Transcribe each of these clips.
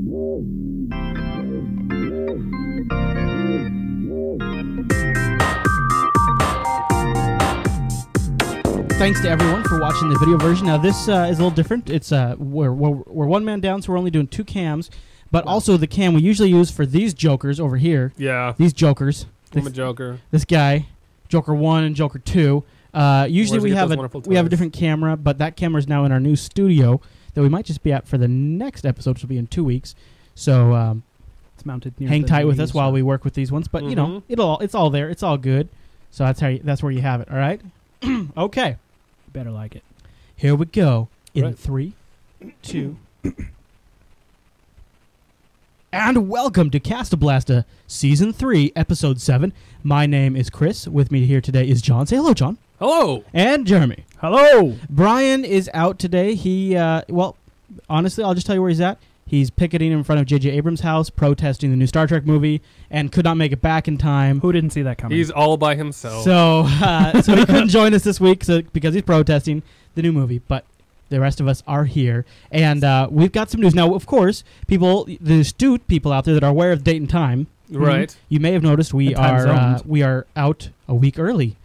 Thanks to everyone for watching the video version. Now this is a little different. It's we're one man down, so we're only doing 2 cams. But also the cam we usually use for these jokers over here. Yeah. These jokers. I'm a joker. This guy, Joker 1 and Joker 2. Usually we have a different camera, but that camera is now in our new studio that we might just be at for the next episode, which will be in 2 weeks. So it's mounted. Hang tight with us while we work with these ones. But you know, it's all there. It's all good. So that's where you have it. All right. Okay. Better like it. Here we go. In 3, 2. And welcome to CastaBlasta Season 3, Episode 7. My name is Chris. With me here today is John. Say hello, John. Hello. And Jeremy. Hello. Brian is out today. He, well, honestly, I'll just tell you where he's at. He's picketing in front of J.J. Abrams' house, protesting the new Star Trek movie, and could not make it back in time. Who didn't see that coming? He's all by himself. So, so he couldn't join us this week because he's protesting the new movie. But the rest of us are here, and we've got some news. Now, of course, the astute people out there that are aware of date and time, right? You may have noticed we are out a week early.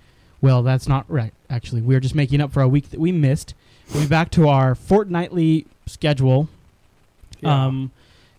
Well, that's not right, actually. We're just making up for a week that we missed. We'll be back to our fortnightly schedule. Yeah.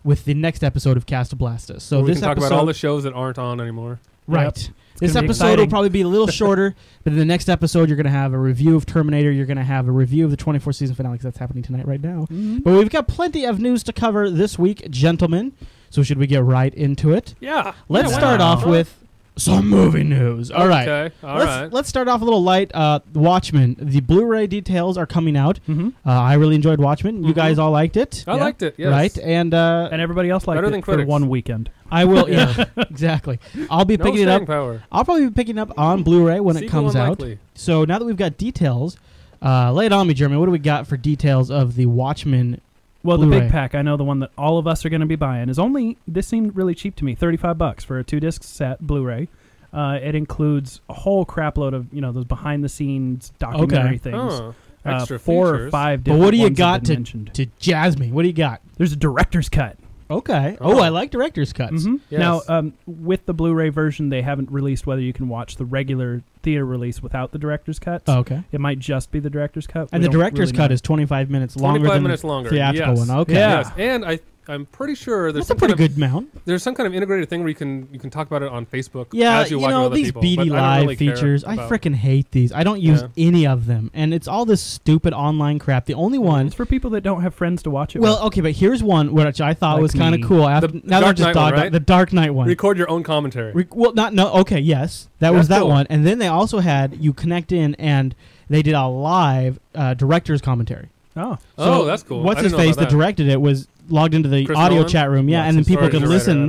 With the next episode of CastaBlasta. So we can talk about all the shows that aren't on anymore. Right. Yep. This episode will probably be a little shorter, but in the next episode, you're going to have a review of Terminator. You're going to have a review of the 24th season finale, because that's happening tonight right now. But we've got plenty of news to cover this week, gentlemen. So should we get right into it? Yeah. Let's start off with some movie news. All right. Okay. All right. Let's start off a little light. Watchmen. The Blu-ray details are coming out. I really enjoyed Watchmen. You guys all liked it. I liked it. Yes. Right. And everybody else liked it for one weekend. I will. Yeah. Exactly. I'll be picking it up. I'll probably be picking it up on Blu-ray when it comes out. So now that we've got details, lay it on me, Jeremy. What do we got for details of the Watchmen? Well, Blu-ray? the big pack, I know the one that all of us are going to be buying, is only, this seemed really cheap to me, $35 for a 2-disc set Blu-ray. It includes a whole crap load of, those behind-the-scenes documentary things. Extra 4 features. or 5 But different what do you ones got have been mentioned. to jazz me? What do you got? There's a director's cut. Okay. Oh, I like director's cuts. Yes. Now, with the Blu-ray version, they haven't released whether you can watch the regular theater release without the director's cut. Oh, okay. It might just be the director's cut. And the director's cut is 25 minutes longer than the theatrical one. Okay. Yes. And I'm pretty sure there's that's a pretty good amount. There's some kind of integrated thing where you can talk about it on Facebook. Yeah, as you watch with other these people, BD Live really features, I freaking hate these. I don't use any of them, and it's all this stupid online crap. The only one it's for people that don't have friends to watch it. Well, okay, but here's one which I thought was kind of cool. The Dark Knight one. Record your own commentary. Yes, that was that one, and then they also had you connect in, and they did a live director's commentary. Oh, that's cool. What's his face that directed it was logged into the audio chat room, and then people could listen.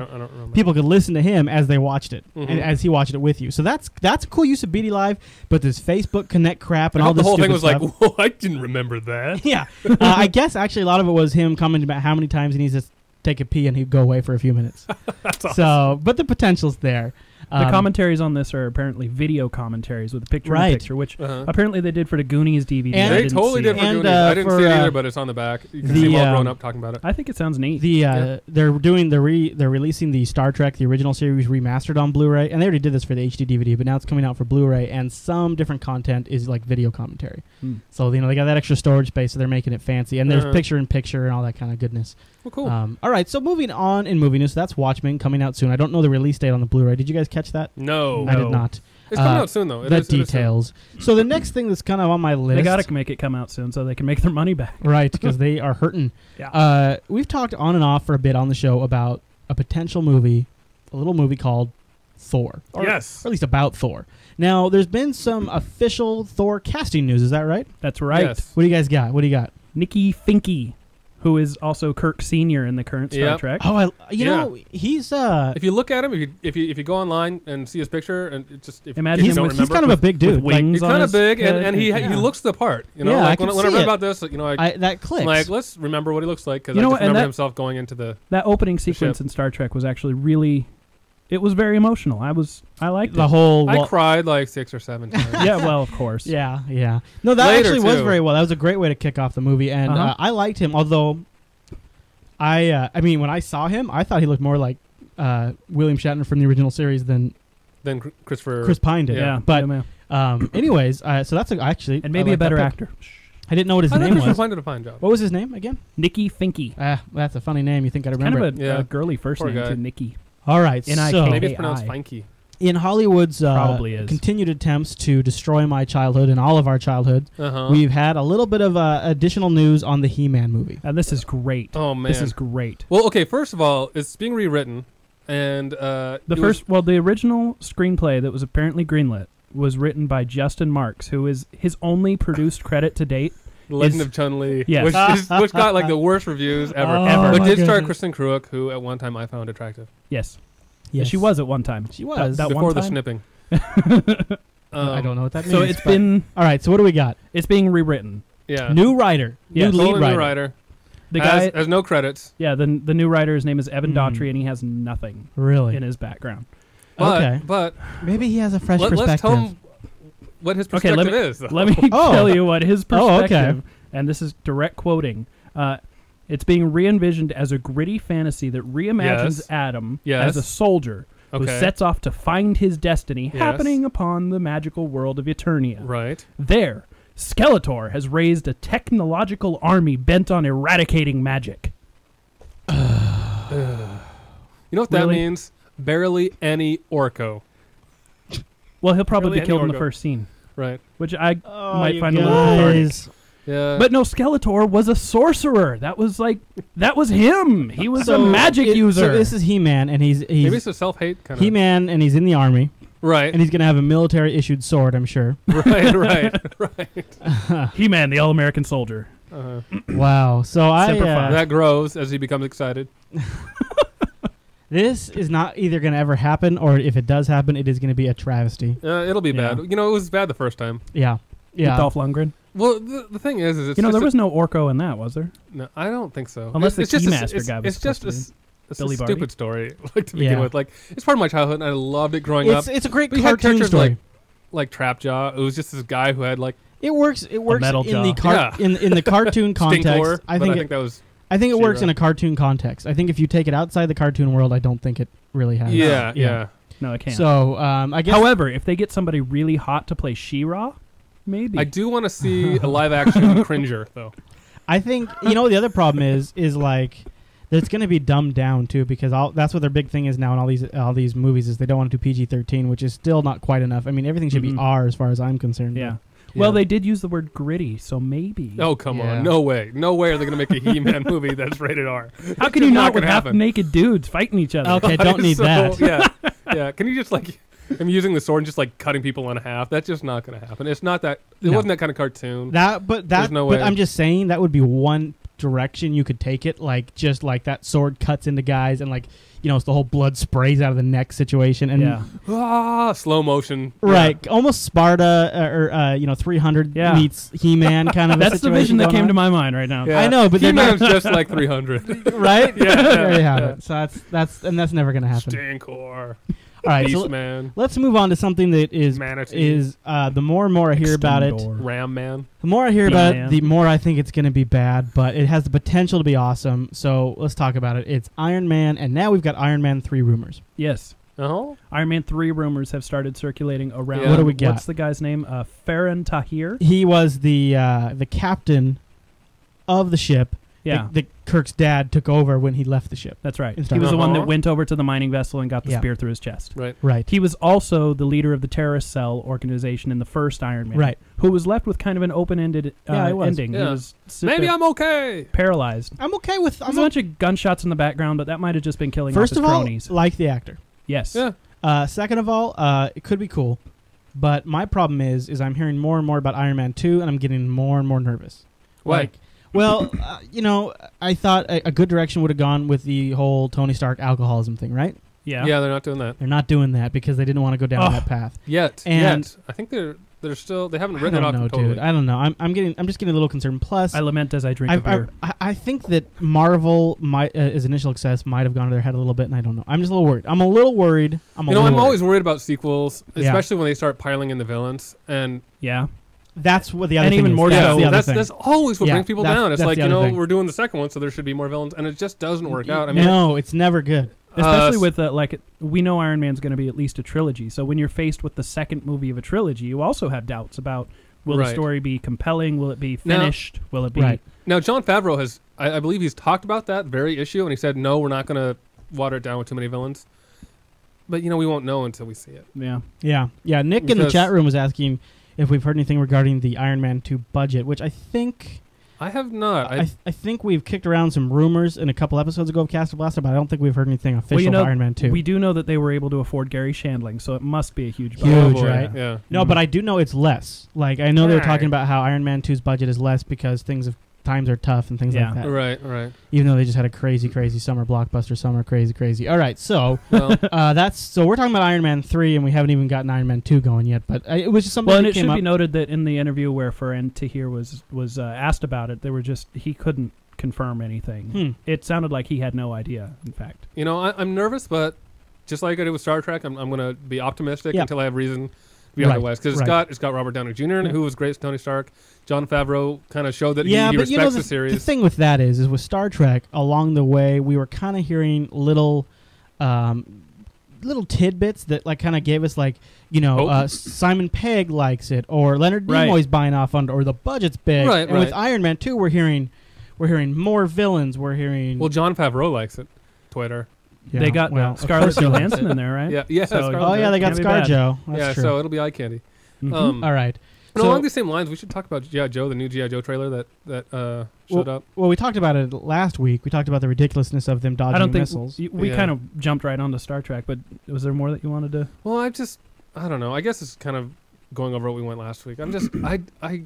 People could listen to him as they watched it, and as he watched it with you. So that's a cool use of BD Live. But this Facebook Connect crap and all this the whole thing was stuff, like, whoa, I didn't remember that. Yeah, I guess actually a lot of it was him commenting about how many times he needs to take a pee and he'd go away for a few minutes. That's awesome. So, but the potential's there. The commentaries on this are apparently video commentaries with a picture-in-picture, which apparently they did for the Goonies DVD. And they totally did for Goonies. I didn't see it either, but it's on the back. You can see them all grown up talking about it. I think it sounds neat. They're releasing the Star Trek, the original series remastered on Blu-ray, and they already did this for the HD DVD, but now it's coming out for Blu-ray, and some different content is like video commentary. So they got that extra storage space, so they're making it fancy, and there's picture-in-picture and all that kind of goodness. Well, cool. All right, so moving on in movie news, so that's Watchmen coming out soon. I don't know the release date on the Blu-ray. Did you guys catch that? No. I did not. It's coming out soon, though. Details. So the next thing that's kind of on my list... They got to make it come out soon so they can make their money back. Right, because they are hurting. Yeah. We've talked on and off for a bit on the show about a potential movie, a little movie called Thor. Or at least about Thor. Now, there's been some official Thor casting news. Is that right? That's right. Yes. What do you guys got? What do you got? Nikki Finke, who is also Kirk Sr. in the current Star Trek. Oh, you know, he's if you look at him, if you go online and see his picture, and imagine he's kind of a big dude. Wings he's kind of big, and he looks the part. When I read about this, that clicks. I'm like, let's remember what he looks like, because I just remember himself going into that opening sequence in Star Trek was actually really. It was very emotional. I liked the whole. I cried like 6 or 7 times. Yeah, well, of course. Yeah. No, that actually was very well. That was a great way to kick off the movie, and I liked him. Although I mean, when I saw him, I thought he looked more like William Shatner from the original series than Chris Pine did. Yeah, but anyways, so that's actually and maybe a better actor. I didn't know what his name was. Chris Pine did a fine job. What was his name again? Nicky Finky. That's a funny name. You think I'd remember? Kind of a girly first name too, Nicky. All right, so maybe it's pronounced Finky. In Hollywood's continued attempts to destroy my childhood and all of our childhood, we've had a little bit of additional news on the He-Man movie. And this is great. Oh, man. This is great. Well, okay, first of all, it's being rewritten. And the original screenplay that was apparently greenlit was written by Justin Marks, who is his only produced credit to date. Legend of Chun-Li, yes. which got like the worst reviews ever. But did star Kristen Kreuk, who at one time I found attractive. Yes. Yes, she was at one time. She was. That before one the time? snipping. I don't know what that means. So it's been... All right, so what do we got? It's being rewritten. Yeah. New writer. Yes. New lead writer. The guy has no credits. Yeah, the new writer, his name is Evan Daughtry, and he has nothing in his background. But maybe he has a fresh perspective. Let's tell him what his perspective is. Though. Let me tell you what his perspective, and this is direct quoting, it's being re-envisioned as a gritty fantasy that reimagines Adam as a soldier who sets off to find his destiny happening upon the magical world of Eternia. Right. There, Skeletor has raised a technological army bent on eradicating magic. You know what that means? Barely any Orko. Well, he'll probably be killed in the first scene. Right. Which I might find a little cathartic. Yeah. But no, Skeletor was a sorcerer. That was him. He was a magic user. So this is He-Man, and he's maybe it's a self-hate kind of He-Man, and he's in the army. Right. And he's gonna have a military-issued sword, I'm sure. Right. He-Man, the all-American soldier. Wow. So that grows as he becomes excited. This is not either going to ever happen, or if it does happen, it is going to be a travesty. It'll be bad. You know, it was bad the first time. Yeah. With Dolph Lundgren? Well, the thing is it's there was no Orko in that, was there? No, I don't think so. Unless the Keymaster guy was It's just a Billy stupid Barty? Story, to begin with. Like, it's part of my childhood, and I loved it growing up. It's a great cartoon story. Like Trapjaw. It was just this guy who had, like... It works in the cartoon context. Stinkor, I think that was... I think it works in a cartoon context. I think if you take it outside the cartoon world, I don't think it really has. Yeah. No, it can't. So, I guess... However, if they get somebody really hot to play She-Ra, maybe. I do want to see a live-action Cringer, though. I think, the other problem is like, that it's going to be dumbed down, too, because that's what their big thing is now in all these movies, is they don't want to do PG-13, which is still not quite enough. I mean, everything should be R as far as I'm concerned. Yeah. Well, they did use the word gritty, so maybe. Oh, come on. No way. No way are they going to make a He-Man movie that's rated R. How can you not with half-naked dudes fighting each other? Okay, don't need that. Yeah. Can you just, I'm using the sword and just, cutting people in half? That's just not going to happen. It's not that... It wasn't that kind of cartoon. There's no way. But I'm just saying, that would be one direction you could take it. Just like that sword cuts into guys and, it's the whole blood sprays out of the neck situation. And slow motion. Right. Yeah. Almost Sparta or 300 meets He-Man kind of That's the vision that came to my mind right now. Yeah. I know, but He-Man's just like 300. Right? Yeah. There you have it. So that's never going to happen. Stinkor. All right, Beastman. Let's move on to something that is the more and more I hear about it, Ram Man. The more I hear about it, the more I think it's going to be bad, but it has the potential to be awesome. So let's talk about it. It's Iron Man, and now we've got Iron Man 3 rumors. Yes. Iron Man 3 rumors have started circulating around. What do we got? What's the guy's name? Farron Tahir. He was the captain of the ship. Yeah. That Kirk's dad took over when he left the ship. That's right. He was the one that went over to the mining vessel and got the spear through his chest. Right. He was also the leader of the terrorist cell organization in the first Iron Man. Right. Who was left with kind of an open-ended ending. Yeah. He was maybe I'm okay. Paralyzed. I'm okay with... There's a bunch of gunshots in the background, but that might have just been killing off his cronies. First of all, like the actor. Yes. Yeah. Second of all, it could be cool. But my problem is I'm hearing more and more about Iron Man 2, and I'm getting more and more nervous. Why? Well, I thought a good direction would have gone with the whole Tony Stark alcoholism thing, right? Yeah. Yeah, they're not doing that. They're not doing that because they didn't want to go down that path yet. I think they're still. They haven't written it off totally. Dude. I don't know. I'm just getting a little concerned. Plus, I lament as I drink a beer. I think that Marvel his initial success might have gone to their head a little bit, and I don't know. I'm just a little worried. I'm I'm always worried about sequels, especially when they start piling in the villains. And That's what the other And thing even is. more That's so. the other That's thing. that's always what brings people down. It's that's like, the other thing. we're doing the second one, so there should be more villains, and it just doesn't work out. I mean, no, it's never good. Especially with we know Iron Man's going to be at least a trilogy. So when you're faced with the second movie of a trilogy, you also have doubts about will the story be compelling? Will it be finished? Will it be Now, Jon Favreau has, I believe, he's talked about that very issue, and he said, no, we're not going to water it down with too many villains. But we won't know until we see it. Yeah. Nick in the chat room was asking if we've heard anything regarding the Iron Man 2 budget, which I think I have not. I think we've kicked around some rumors in a couple episodes ago of CastaBlasta, but I don't think we've heard anything official of Iron Man 2. We do know that they were able to afford Gary Shandling, so it must be a huge budget. Huge, right? Yeah. No, but I do know it's less. Like, I know they were talking about how Iron Man 2's budget is less because times are tough and things like that. Right. Even though they just had a crazy summer blockbuster summer, crazy. All right, so so we're talking about Iron Man 3, and we haven't even gotten Iron Man 2 going yet. But it was just something. Well, and that it came should up. be noted that in the interview where Ferran Tahir was asked about it, they were he couldn't confirm anything. It sounded like he had no idea. In fact, I'm nervous, but just like I did with Star Trek, I'm going to be optimistic until I have reason to be otherwise. Because it's got Robert Downey Jr. who was great as Tony Stark. Jon Favreau kind of showed that he respects the series. The thing with that is with Star Trek, along the way, we were kind of hearing little tidbits that kind of gave us Simon Pegg likes it, or Leonard Nimoy's buying off on, or the budget's big. And with Iron Man 2, we're hearing more villains. We're hearing Jon Favreau likes it. Twitter. Yeah, they got Scarlett Johansson in there, right? Yeah. So, they got ScarJo. That's true. So it'll be eye candy. All right. And along these same lines, we should talk about G.I. Joe, the new G.I. Joe trailer that showed up. Well, we talked about it last week. We talked about the ridiculousness of them dodging missiles. We kind of jumped right onto Star Trek, but was there more that you wanted to? Well, I don't know. I guess it's kind of going over what we went last week. I'm just,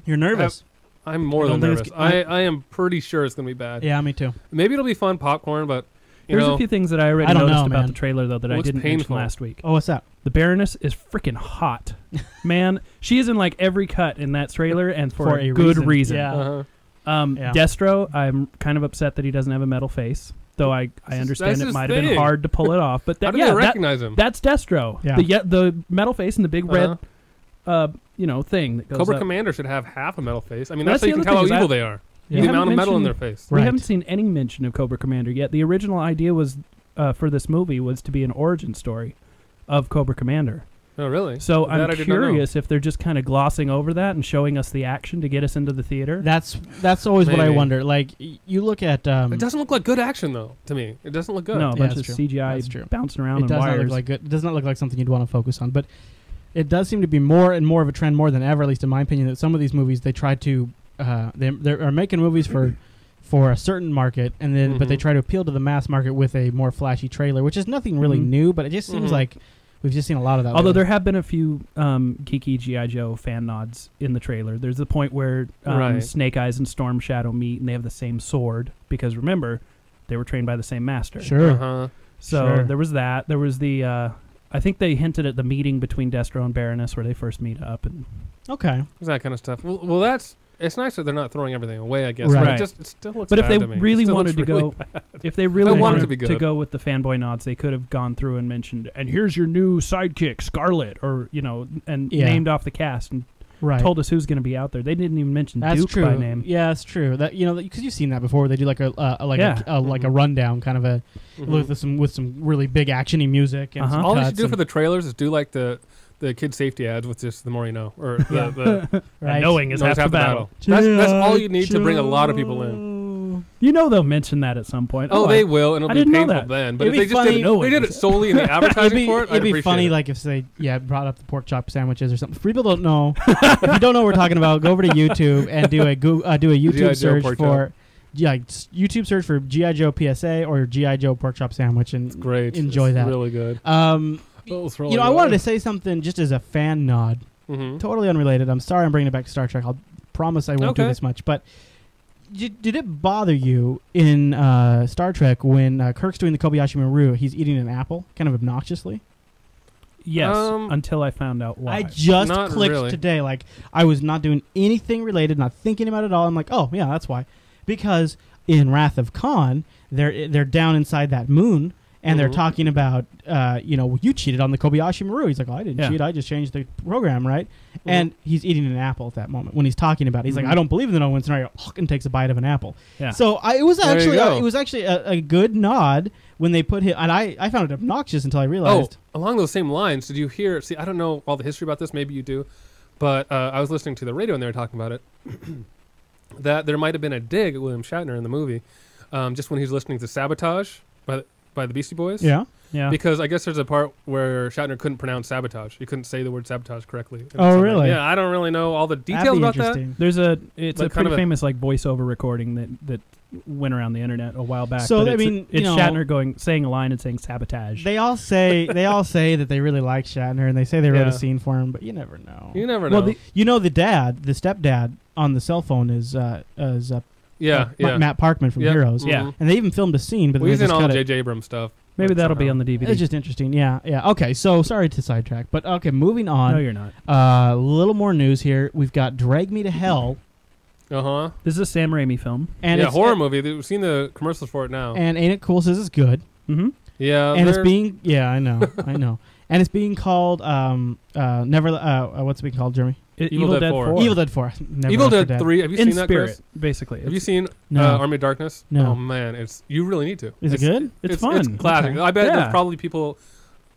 You're nervous. I'm more than nervous. I am pretty sure it's going to be bad. Yeah, me too. Maybe it'll be fun popcorn, but There's a few things that I already noticed about the trailer, though, that I didn't mention last week. Oh, what's that? The Baroness is freaking hot. Man, she is in every cut in that trailer, and for a good reason. Yeah. Destro, I'm kind of upset that he doesn't have a metal face, though I understand it might have been hard to pull it off. But how do they recognize him? That's Destro. Yeah. The metal face and the big red thing that goes Cobra up. Commander should have half a metal face. I mean, that's how you can tell how evil they are. Yeah. The amount of metal in their face. We haven't seen any mention of Cobra Commander yet. The original idea was for this movie was to be an origin story of Cobra Commander. Oh, really? So I'm curious if they're just kind of glossing over that and showing us the action to get us into the theater. That's always what I wonder. Like, you look at... it doesn't look like good action, though, to me. It doesn't look good. No, a bunch of CGI bouncing around on wires. Look like good. It does not look like something you'd want to focus on. But it does seem to be more and more of a trend, more than ever, at least in my opinion, that some of these movies, they try to... they are making movies for a certain market, and then but they try to appeal to the mass market with a more flashy trailer, which is nothing really new, but it just seems like we've just seen a lot of that. Although there have been a few geeky G.I. Joe fan nods in the trailer. There's the point where Snake Eyes and Storm Shadow meet, and they have the same sword, because remember, they were trained by the same master. Sure. So there was that. There was the... I think they hinted at the meeting between Destro and Baroness where they first meet up. And that kind of stuff. Well, that's... It's nice that they're not throwing everything away, I guess. Right. But it still looks bad to me. But if they really wanted to go, if they really wanted to go with the fanboy nods, they could have gone through and mentioned, and here's your new sidekick, Scarlet, or and named off the cast and told us who's going to be out there. They didn't even mention Duke by name. Yeah, that's true. That because you've seen that before. They do like a rundown kind of a with some really big actiony music. And all they should do for the trailers is do like the kid safety ads with just the more you know, or the knowing is half the battle. That's all you need to bring a lot of people in. They'll mention that at some point. Oh, they will, and it'll be painful then. But if they just did it solely in the advertising for it, it'd be funny. Like if they brought up the pork chop sandwiches or something. People don't know. If you don't know what we're talking about, go over to YouTube and do a YouTube search for. YouTube search for G.I. Joe PSA or G.I. Joe pork chop sandwich, and it's great. Enjoy that. Really good. I wanted to say something just as a fan nod, totally unrelated. I'm sorry I'm bringing it back to Star Trek. I'll promise I won't do this much. But did it bother you in Star Trek when Kirk's doing the Kobayashi Maru, he's eating an apple, kind of obnoxiously? Yes, until I found out why. I just clicked today. Like, I was not doing anything related, not thinking about it at all. I'm like, oh, yeah, that's why. Because in Wrath of Khan, they're down inside that moon, and they're talking about, you cheated on the Kobayashi Maru. He's like, oh, I didn't cheat. I just changed the program, right? And he's eating an apple at that moment when he's talking about it. He's like, I don't believe in the no-win scenario, and takes a bite of an apple. Yeah. So it was actually a good nod when they put him, and I found it obnoxious until I realized. Oh, along those same lines, did you hear? See, I don't know all the history about this. Maybe you do, but I was listening to the radio and they were talking about it. That there might have been a dig at William Shatner in the movie, just when he's listening to Sabotage by the Beastie Boys. Yeah. Because I guess there's a part where Shatner couldn't pronounce sabotage. He couldn't say the word sabotage correctly. Oh, really? Yeah, I don't really know all the details about that. There's it's a pretty famous voiceover recording that went around the internet a while back. So it's Shatner saying a line and saying sabotage. They all say that they really like Shatner and they say they wrote a scene for him, but you never know. You never know. Well, the stepdad on the cell phone is Matt Parkman from Heroes. Yeah, and they even filmed a scene, but he's in all J.J. Abrams stuff. Maybe that'll be on the DVD. It's just interesting. Yeah. Okay, so sorry to sidetrack, but okay, moving on. No, you're not. A little more news here. We've got Drag Me to Hell. This is a Sam Raimi film. And it's a horror movie. We've seen the commercials for it now. And Ain't It Cool says it's good. Mm-hmm. Yeah. And it's being... Yeah, I know. I know. And it's being called... what's it being called, Jeremy? Evil Dead 4. Evil Dead 4. Evil Dead 3. Have you seen that, spirit, Chris? Basically. Have you seen No. Army of Darkness? No. Oh, man. You really need to. Is it good? It's fun. It's classic. Okay. I bet there's probably people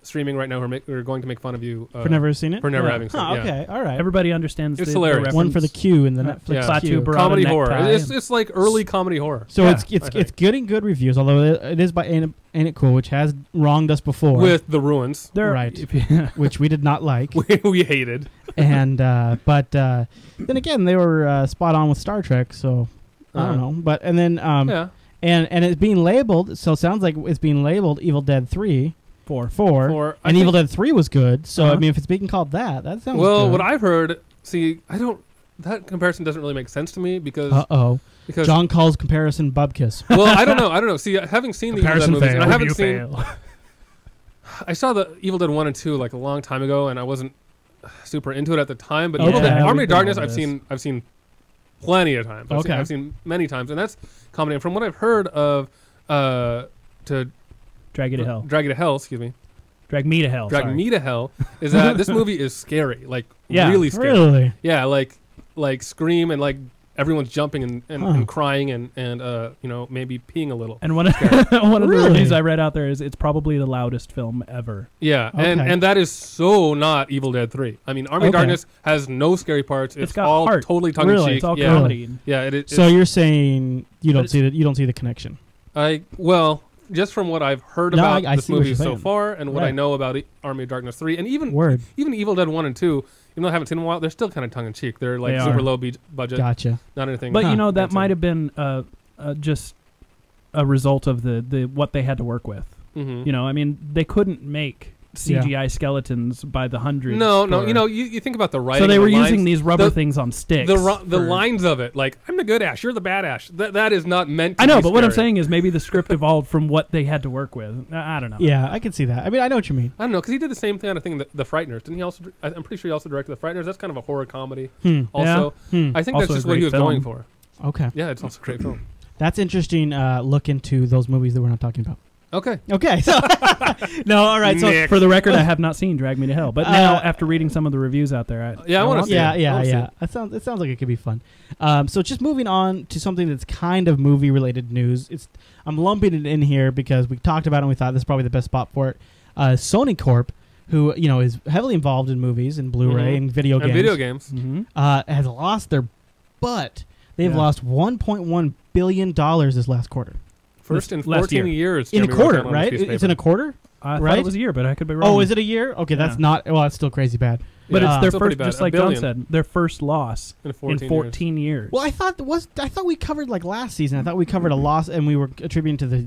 streaming right now who are going to make fun of you. For never seen it? For never having seen it. Okay. All right. Everybody understands it's hilarious. One for the Q in the Netflix Queue. Comedy horror. It's like early comedy horror. So it's getting good reviews, although it is by Ain't It Cool, which has wronged us before. With The Ruins. Right. Which we did not like. we hated. And but then again, they were spot on with Star Trek, so I don't know. But and then and it's being labeled. So it sounds like it's being labeled Evil Dead 3. 4. And Evil Dead 3 was good. So I mean, if it's being called that sounds good. Well, what I've heard, that comparison doesn't really make sense to me because because John calls comparison bubkiss. Well, I don't know. See, having seen the Evil Dead movies, and I haven't seen. I saw the Evil Dead 1 and 2 like a long time ago, and I wasn't super into it at the time. But Army of Darkness, I've seen plenty of times. I've seen many times, and that's comedy. And from what I've heard of, Drag You to Hell. Drag You to Hell, excuse me. Drag Me to Hell. Drag Me to Hell is that this movie is scary, really scary. Really? Yeah, like Scream and like everyone's jumping and crying and maybe peeing a little. And one of the reviews I read out there is it's probably the loudest film ever. Yeah, and that is so not Evil Dead 3. I mean, Army of Darkness has no scary parts. It's got all heart. Totally tongue in cheek. It's all comedy. Yeah, so you're saying you don't see the connection? Just from what I've heard about this movie so far and what I know about Army of Darkness 3 and even Evil Dead 1 and 2, even though I haven't seen them in a while, they're still kind of tongue-in-cheek. They're like super low budget. Gotcha. Not anything. But that might have been just a result of the what they had to work with. Mm-hmm. I mean, they couldn't make CGI skeletons by the hundreds. No. You think about the writing. So they were using these rubber things on sticks. The lines of it, like I'm the good Ash, you're the bad Ash. That is not meant to I know, be but scary. what I'm saying is maybe the script evolved from what they had to work with. I don't know. Yeah, I can see that. I mean, I know what you mean. I don't know, because he did the same kind of thing. The Frighteners, didn't he? Also, I'm pretty sure he also directed The Frighteners. That's kind of a horror comedy. Also, I think that's just what he was going for. Okay. Yeah, it's also a great film. That's interesting. Look into those movies that we're not talking about. Okay. So no, all right. So for the record, I have not seen Drag Me to Hell, but now after reading some of the reviews out there, I want to see. Yeah. It sounds like it could be fun. So just moving on to something that's kind of movie related news. I'm lumping it in here because we talked about it and we thought this is probably the best spot for it. Sony Corp, who is heavily involved in movies and Blu-ray and video games, has lost their butt. They've lost $1.1 billion this last quarter. First in 14 years. In a quarter, right? It's in a quarter? I thought it was a year, but I could be wrong. Oh, is it a year? Okay, that's not... Well, that's still crazy bad. But it's their first, just like John said, their first loss in 14 years. Well, I thought we covered like last season. I thought we covered a loss and we were attributing to the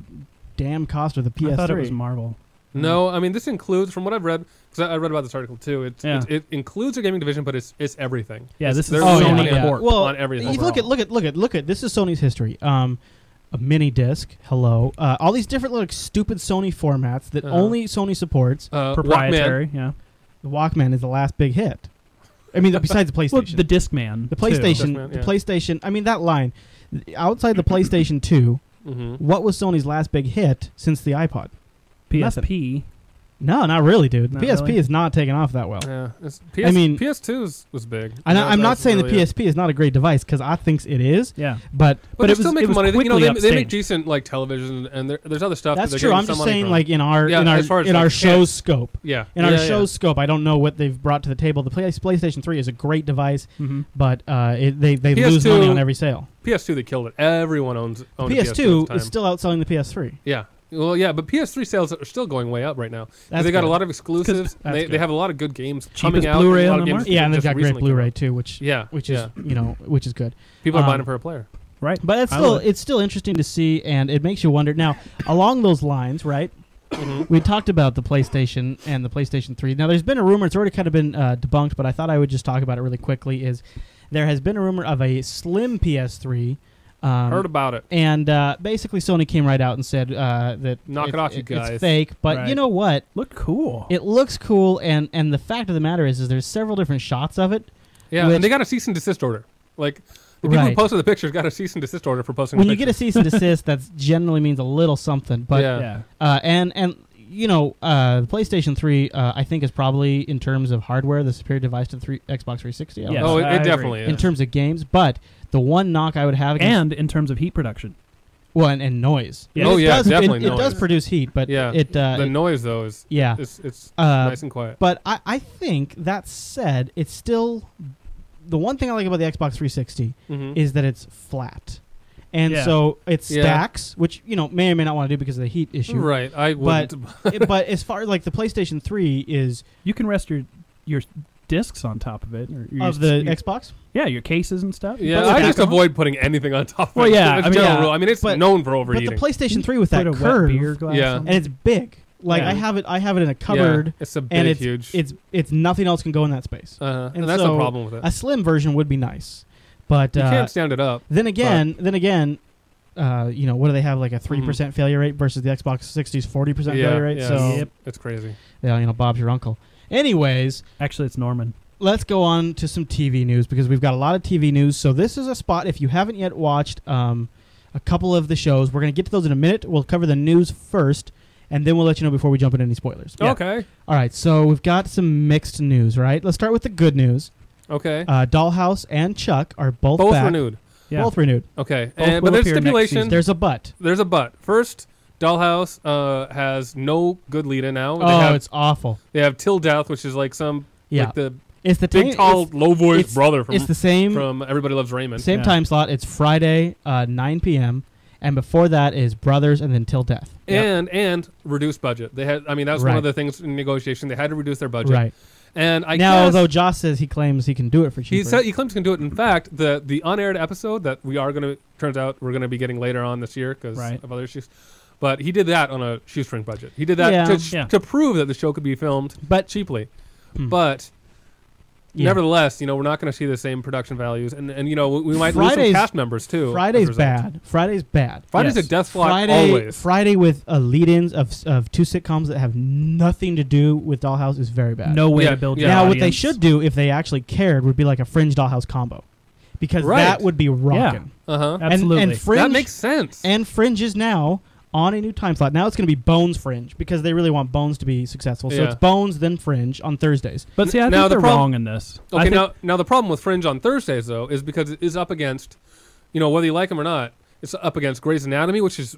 damn cost of the PS3. I thought it was Marvel. No, I mean, this includes, from what I've read, because I read about this article too, it includes a gaming division, but it's everything. Yeah, this is Sony Corp on everything. Look at this is Sony's history. A mini disc, hello. All these different little stupid Sony formats that only Sony supports. Proprietary, Walkman. The Walkman is the last big hit. I mean, besides the PlayStation. Well, the Discman. The PlayStation. The PlayStation. I mean, that line. Outside the PlayStation 2, what was Sony's last big hit since the iPod? PSP. No, not really, dude. Not PSP really? is not taking off that well. Yeah, I mean, PS2 was big. I'm not saying the PSP is not a great device because I think it is. Yeah, but they're still making money. You know, they make upstaged. decent like television, and there's other stuff. That's that true. I'm just saying, like in our show's scope. Yeah, in our show's scope, I don't know what they've brought to the table. The PlayStation 3 is a great device, but they lose money on every sale. PS2, they killed it. Everyone owns PS2 is still outselling the PS3. Yeah. Well, yeah, but PS3 sales are still going way up right now. They got a lot of exclusives. They have a lot of good games coming out. Blu-ray on the market. Yeah, and they've got great Blu-ray too, which is which is good. People are buying it for a player, right? But it's still interesting to see, and it makes you wonder. Now, along those lines, right? We talked about the PlayStation and the PlayStation 3. Now, there's been a rumor. It's already kind of been debunked, but I thought I would just talk about it really quickly. There has been a rumor of a slim PS3. Heard about it. And basically Sony came right out and said that knock it off, you guys. It's fake. But you know what? Looked cool. It looks cool, and the fact of the matter is there's several different shots of it. Yeah, and they got a cease and desist order. Like, the people who posted the pictures got a cease and desist order for posting the pictures. When you get a cease and desist, that generally means a little something. But and you know, the PlayStation 3, I think, is probably, in terms of hardware, the superior device to the Xbox 360. Yes, oh, it definitely is. In terms of games. But the one knock I would have against... And in terms of heat production. Well, and noise. Yeah. Oh, yeah, definitely noise. It does produce heat, but the noise, though, is it's nice and quiet. But I think, that said, it's still... The one thing I like about the Xbox 360 is that it's flat. And so it stacks, which, you know, may or may not want to do because of the heat issue. Right, I wouldn't. But as far as, like, the PlayStation 3 is... You can rest your discs on top of it. Of the Xbox? Yeah, your cases and stuff. Yeah, I just avoid putting anything on top of it. Well, yeah. It's general rule. I mean, it's known for overheating. But the PlayStation 3 with that curve, and it's big. Like, I have it in a cupboard. Yeah, it's a big, huge. It's nothing else can go in that space. And that's the problem with it. A slim version would be nice. But you can't stand it up. Then again, you know, what do they have, like a 3% failure rate versus the Xbox 60's 40% failure rate? So it's crazy. Yeah, you know, Bob's your uncle. Anyways, actually, it's Norman. Let's go on to some TV news because we've got a lot of TV news. So this is a spot if you haven't yet watched a couple of the shows. We're going to get to those in a minute. We'll cover the news first, and then we'll let you know before we jump into any spoilers. Yeah. Okay. All right. So we've got some mixed news. Right. Let's start with the good news. Okay. Dollhouse and Chuck are both back. renewed. Yeah. Both renewed. Okay. But there's stipulation. There's a but. There's a but. First, Dollhouse has no good lead-in now. It's awful. They have Till Death, which is like some like the big, tall, low-voiced brother from, it's the same, from Everybody Loves Raymond. Same time slot. It's Friday, 9 p.m., and before that is Brothers and then Till Death. And reduced budget. They had. I mean, that was one of the things in negotiation. They had to reduce their budget. Right. And although Joss says he claims he can do it for cheaper. He claims he can do it. In fact, the unaired episode that turns out we're going to be getting later on this year because of other issues. But he did that on a shoestring budget. He did that to prove that the show could be filmed cheaply. But nevertheless, you know, we're not going to see the same production values, and you know, we might lose some cast members too. Friday's bad. Friday's a death slot always. Friday with lead-ins of two sitcoms that have nothing to do with Dollhouse is very bad. No way to build your Now, audience. what they should do, if they actually cared, would be like a Fringe Dollhouse combo. Because that would be rocking. Yeah. Absolutely. And Fringe, that makes sense. And Fringe is now on a new time slot. Now it's going to be Bones Fringe because they really want Bones to be successful. So it's Bones, then Fringe on Thursdays. But see, I think they're wrong in this. Okay, now the problem with Fringe on Thursdays, though, is because it is up against, you know, whether you like them or not, it's up against Grey's Anatomy, which is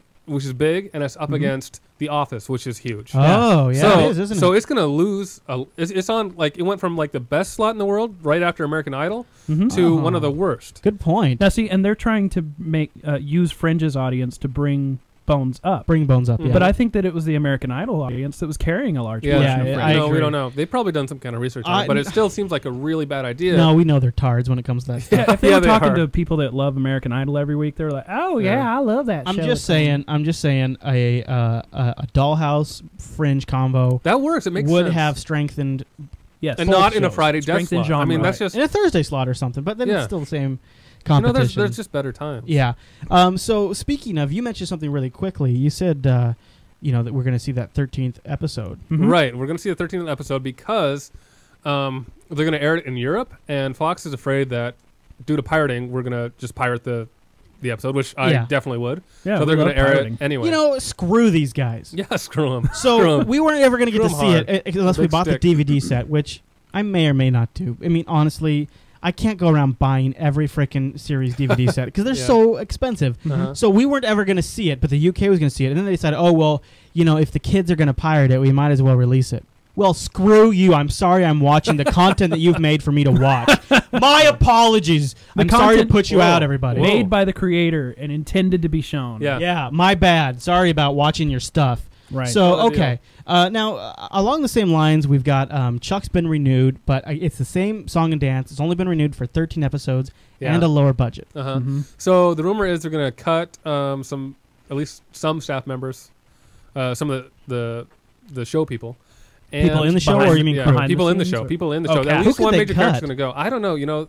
big, and it's up against The Office, which is huge. Oh, yeah, it is, isn't it? So it's going to lose. It's on, like, it went from, like, the best slot in the world right after American Idol to one of the worst. Good point. Now, see, and they're trying to use Fringe's audience to bring Bones up. Yeah. But I think that it was the American Idol audience that was carrying a large portion of Fringe. No, we don't know. They've probably done some kind of research on it, but it still seems like a really bad idea. No, we know they're tards when it comes to that stuff. If they were talking to people that love American Idol every week, they're like, "Oh yeah, I love that." I'm just saying a Dollhouse Fringe combo that works. It makes would sense. have strengthened. Yes, and not in a Friday death slot. Genre. I mean, that's just in a Thursday slot or something. But then it's still the same competition. You know, there's just better times. Yeah. So speaking of, you mentioned something really quickly. You said, you know, that we're going to see that 13th episode. Right. We're going to see the 13th episode because they're going to air it in Europe, and Fox is afraid that due to pirating, we're going to just pirate the the episode, which I definitely would. Yeah, so they're going to air it anyway. You know, screw these guys. Yeah, screw them. So we weren't ever going to get to see it unless we bought the DVD set, which I may or may not do. I mean, honestly, I can't go around buying every frickin' series DVD set because they're so expensive. So we weren't ever going to see it, but the UK was going to see it. And then they decided, oh, well, you know, if the kids are going to pirate it, we might as well release it. Well, screw you. I'm sorry I'm watching the content that you've made for me to watch. My apologies. I'm sorry to put you out, everybody. Made by the creator and intended to be shown. Yeah, my bad. Sorry about watching your stuff. Right. So, okay. Now, along the same lines, we've got Chuck's been renewed, but it's the same song and dance. It's only been renewed for 13 episodes and a lower budget. So the rumor is they're going to cut at least some staff members, some of the show people. And people in the show, or you mean people in the show? People in the show. At least one major character's going to go. I don't know. You know,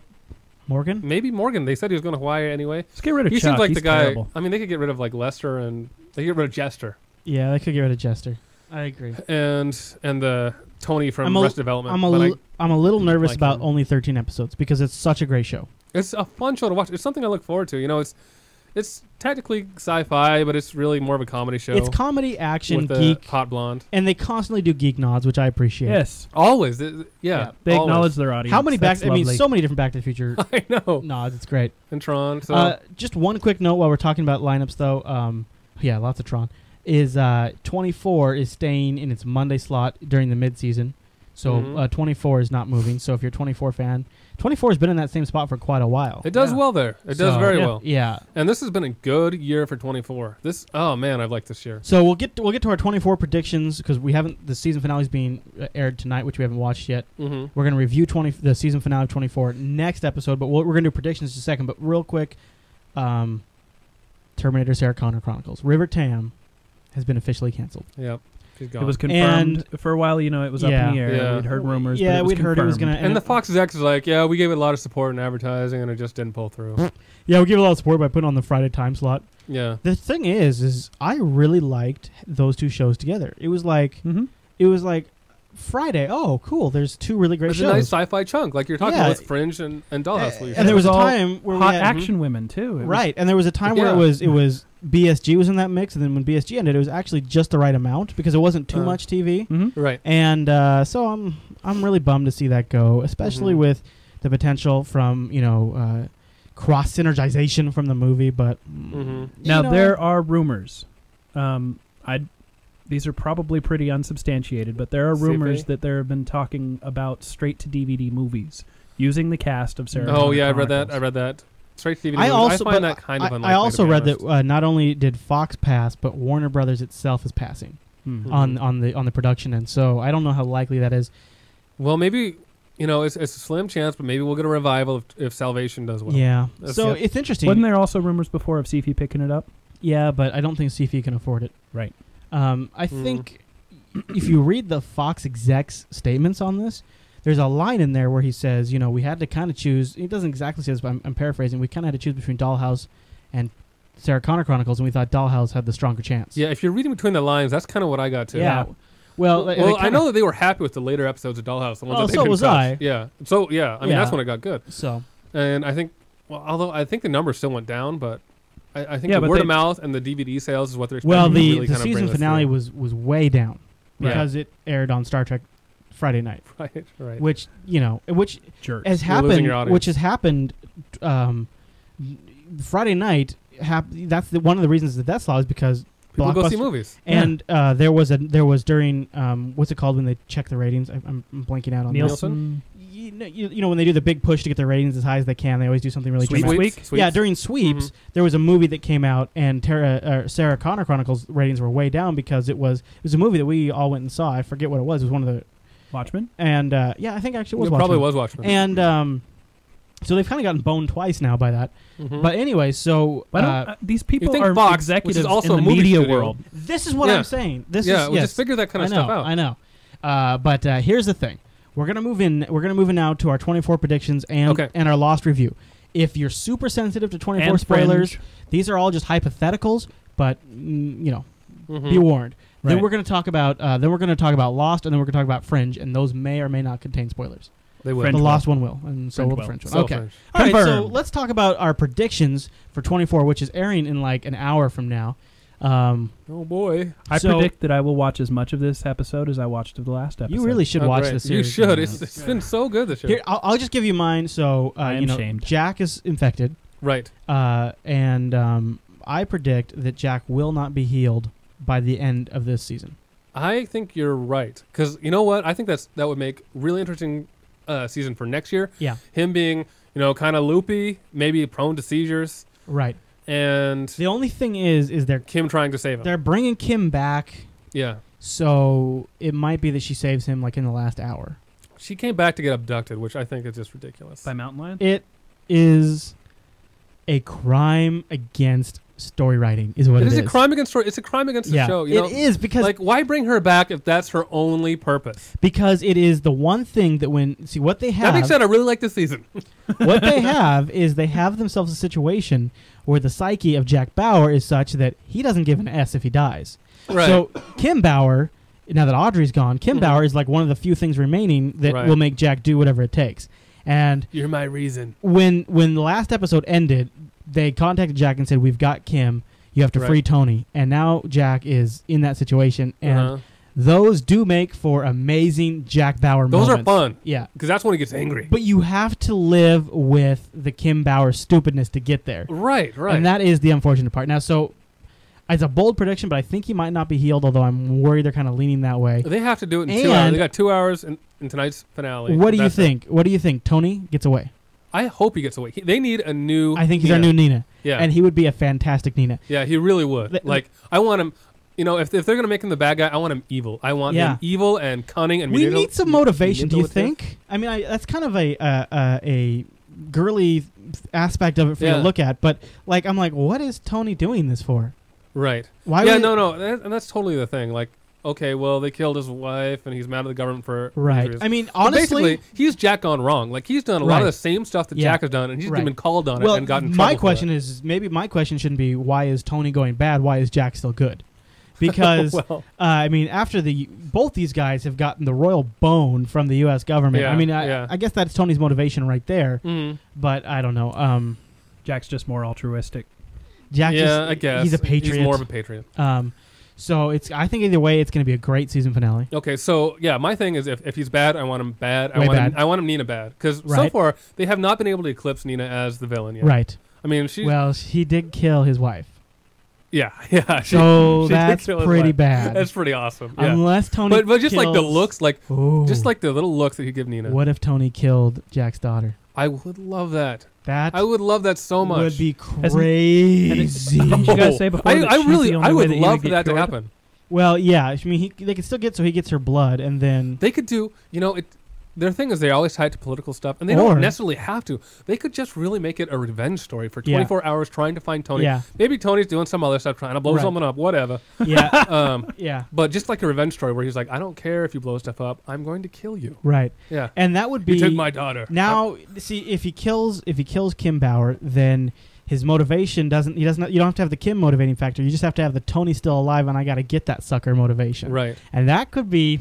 Morgan? Maybe Morgan. They said he was going to Hawaii anyway. Let's get rid of He Chuck. seems like He's the guy. terrible. I mean, they could get rid of like Lester, and they could get rid of Jester. Yeah, they could get rid of Jester. I agree. And the Tony from Arrested Development. I'm a little nervous about only 13 episodes because it's such a great show. It's a fun show to watch. It's something I look forward to. You know, it's technically sci-fi, but it's really more of a comedy show. It's comedy, action, with geek, hot blonde, and they constantly do geek nods, which I appreciate. Yes, always. They acknowledge their audience. How many That's I mean, lovely. so many different Back to the Future. I know nods. It's great. And Tron. So. Just one quick note while we're talking about lineups, though. Yeah, lots of Tron. Is 24 is staying in its Monday slot during the mid-season. So 24 is not moving. So if you're a 24 fan, 24 has been in that same spot for quite a while. It does well there. It does very well. Yeah. And this has been a good year for 24. Oh man, I've liked this year. So we'll get to our 24 predictions because we haven't. The season finale is being aired tonight, which we haven't watched yet. We're going to review the season finale of 24 next episode, but we're going to do predictions in a second. But real quick, Terminator: Sarah Connor Chronicles. River Tam has been officially canceled. Yep. She's gone. It was confirmed for a while. You know, it was up in the air. Yeah. We'd heard rumors. Yeah, but we'd heard it was going to. And the Fox exec is like, yeah, we gave it a lot of support and advertising, and it just didn't pull through. Yeah, we gave it a lot of support by putting on the Friday time slot. Yeah. The thing is I really liked those two shows together. It was like, Friday. Oh, cool! There's two really great shows. It's a nice sci-fi chunk, like you're talking about with Fringe and Dollhouse. And there was a time where hot we had action women too. Right, and there was a time where it was BSG was in that mix, and then when BSG ended, it was actually just the right amount because it wasn't too much TV. Right. And so I'm really bummed to see that go, especially with the potential from cross synergization from the movie. But now there are rumors. These are probably pretty unsubstantiated, but there are rumors that there have been talking about straight-to-DVD movies using the cast of Sarah. Oh, yeah, I read that. Straight-to-DVD movies. I find that kind of unlikely. I also read that not only did Fox pass, but Warner Brothers itself is passing on the production end. So I don't know how likely that is. Well, maybe, it's a slim chance, but maybe we'll get a revival if Salvation does well. Yeah. So it's interesting. Wasn't there also rumors before of Sci-Fi picking it up? Yeah, but I don't think Sci-Fi can afford it. Right. I think if you read the Fox exec's statements on this, there's a line in there where he says, we had to kind of choose. He doesn't exactly say this, but I'm paraphrasing. We kind of had to choose between Dollhouse and Sarah Connor Chronicles, and we thought Dollhouse had the stronger chance. Yeah, if you're reading between the lines, that's kind of what I got too. Yeah. Well, I know that they were happy with the later episodes of Dollhouse. The ones that so was I. Yeah. So, yeah. I mean, that's when it got good. So. And I think, although I think the numbers still went down, but I think the word of mouth and the DVD sales is what they're expecting. Well, the really season finale was way down because it aired on Star Trek Friday night. Right. Which has happened Friday night. That's one of the reasons that that's law is because people go see movies. And there was during what's it called when they check the ratings? I'm blanking out on Nielsen. When they do the big push to get their ratings as high as they can, they always do something really dramatic. Sweeps. Yeah, during sweeps, there was a movie that came out, and Sarah Connor Chronicles ratings were way down because it was a movie that we all went and saw. I forget what it was. It was one of the Watchmen. And I think actually it was Watchmen. Probably was Watchmen. And so they've kind of gotten boned twice now by that. But anyway, so these people are Fox, executives which is also in the media world. This is what I'm saying. We just figure that kind of stuff out. I know. But here's the thing. We're gonna move in. We're gonna move in now to our 24 predictions and our Lost review. If you're super sensitive to 24 and spoilers, Fringe. These are all just hypotheticals. But be warned. Then we're gonna talk about. Lost, and then we're gonna talk about Fringe, and those may or may not contain spoilers. They will. The lost one will, and so will the French one. So Okay. All right, so let's talk about our predictions for 24, which is airing in like an hour from now. Oh boy! I predict that I will watch as much of this episode as I watched of the last episode. You really should watch this series. You should. It's been so good this year. Here, I'll just give you mine. So shamed. Jack is infected, right? And I predict that Jack will not be healed by the end of this season. I think you're right, because you know what? I think that would make really interesting season for next year. Yeah, him being kind of loopy, maybe prone to seizures. Right. And the only thing is they're Kim trying to save him. They're bringing Kim back. Yeah. So it might be that she saves him like in the last hour. She came back to get abducted, which I think is just ridiculous. By mountain lion? It is a crime against story writing, is what it is. It is a crime against story. It's a crime against the show. It is, because like, why bring her back if that's her only purpose? Because it is the one thing that what they have. That being said, I really like this season. What they have is they have themselves a situation where the psyche of Jack Bauer is such that he doesn't give an S if he dies. Right. So Kim Bauer, now that Audrey's gone, Kim Bauer is like one of the few things remaining that will make Jack do whatever it takes. And you're my reason. When the last episode ended, they contacted Jack and said, "We've got Kim. You have to free Tony." And now Jack is in that situation, and those do make for amazing Jack Bauer moments. Those are fun. Yeah. Because that's when he gets angry. But you have to live with the Kim Bauer stupidness to get there. Right. And that is the unfortunate part. Now, so it's a bold prediction, but I think he might not be healed, although I'm worried they're kind of leaning that way. They have to do it in 2 hours. They got 2 hours in tonight's finale. What do you think? What do you think? Tony gets away? I hope he gets away. They need a new I think he's our new Nina. Yeah. And he would be a fantastic Nina. Yeah, he really would. I want him, if they're going to make him the bad guy, I want him evil. I want him evil and cunning and we need some motivation, do you think? I mean, that's kind of a girly aspect of it for you to look at, but I'm like, what is Tony doing this for? Right. Why? And that's totally the thing. Like, okay, well, they killed his wife, and he's mad at the government for injuries. I mean, honestly, basically, he's Jack gone wrong. Like, he's done a lot of the same stuff that Jack has done, and he's been called on it and gotten in trouble. My question is, maybe my question shouldn't be why is Tony going bad? Why is Jack still good? Because I mean, after both these guys have gotten the royal bone from the U.S. government. Yeah, I mean, I guess that's Tony's motivation right there. But I don't know. Jack's just more altruistic. Jack, I guess he's a patriot. He's more of a patriot. So I think either way, it's going to be a great season finale. Okay, so my thing is if he's bad, I want him bad. I want him Nina bad, because so far they have not been able to eclipse Nina as the villain yet. Right. I mean, he did kill his wife. Yeah. So that's pretty bad. That's pretty awesome. Yeah. Unless Tony, but just like the looks, just like the little looks that he give Nina. What if Tony killed Jack's daughter? I would love that. I would love that so much. Would be crazy. Didn't you guys say before? I would love for that to happen. Well, yeah. I mean, they could still get so he gets her blood, and then they could do. Their thing is they always tie it to political stuff, and they don't necessarily have to. They could just really make it a revenge story for 24 hours trying to find Tony. Yeah. Maybe Tony's doing some other stuff, trying to blow someone up, whatever. Yeah. But just like a revenge story where he's like, I don't care if you blow stuff up, I'm going to kill you. Right. Yeah. And that would be you took my daughter. Now, see, if he kills Kim Bauer, then his motivation doesn't. You don't have to have the Kim motivating factor. You just have to have the Tony still alive, and I got to get that sucker motivation. Right. And that could be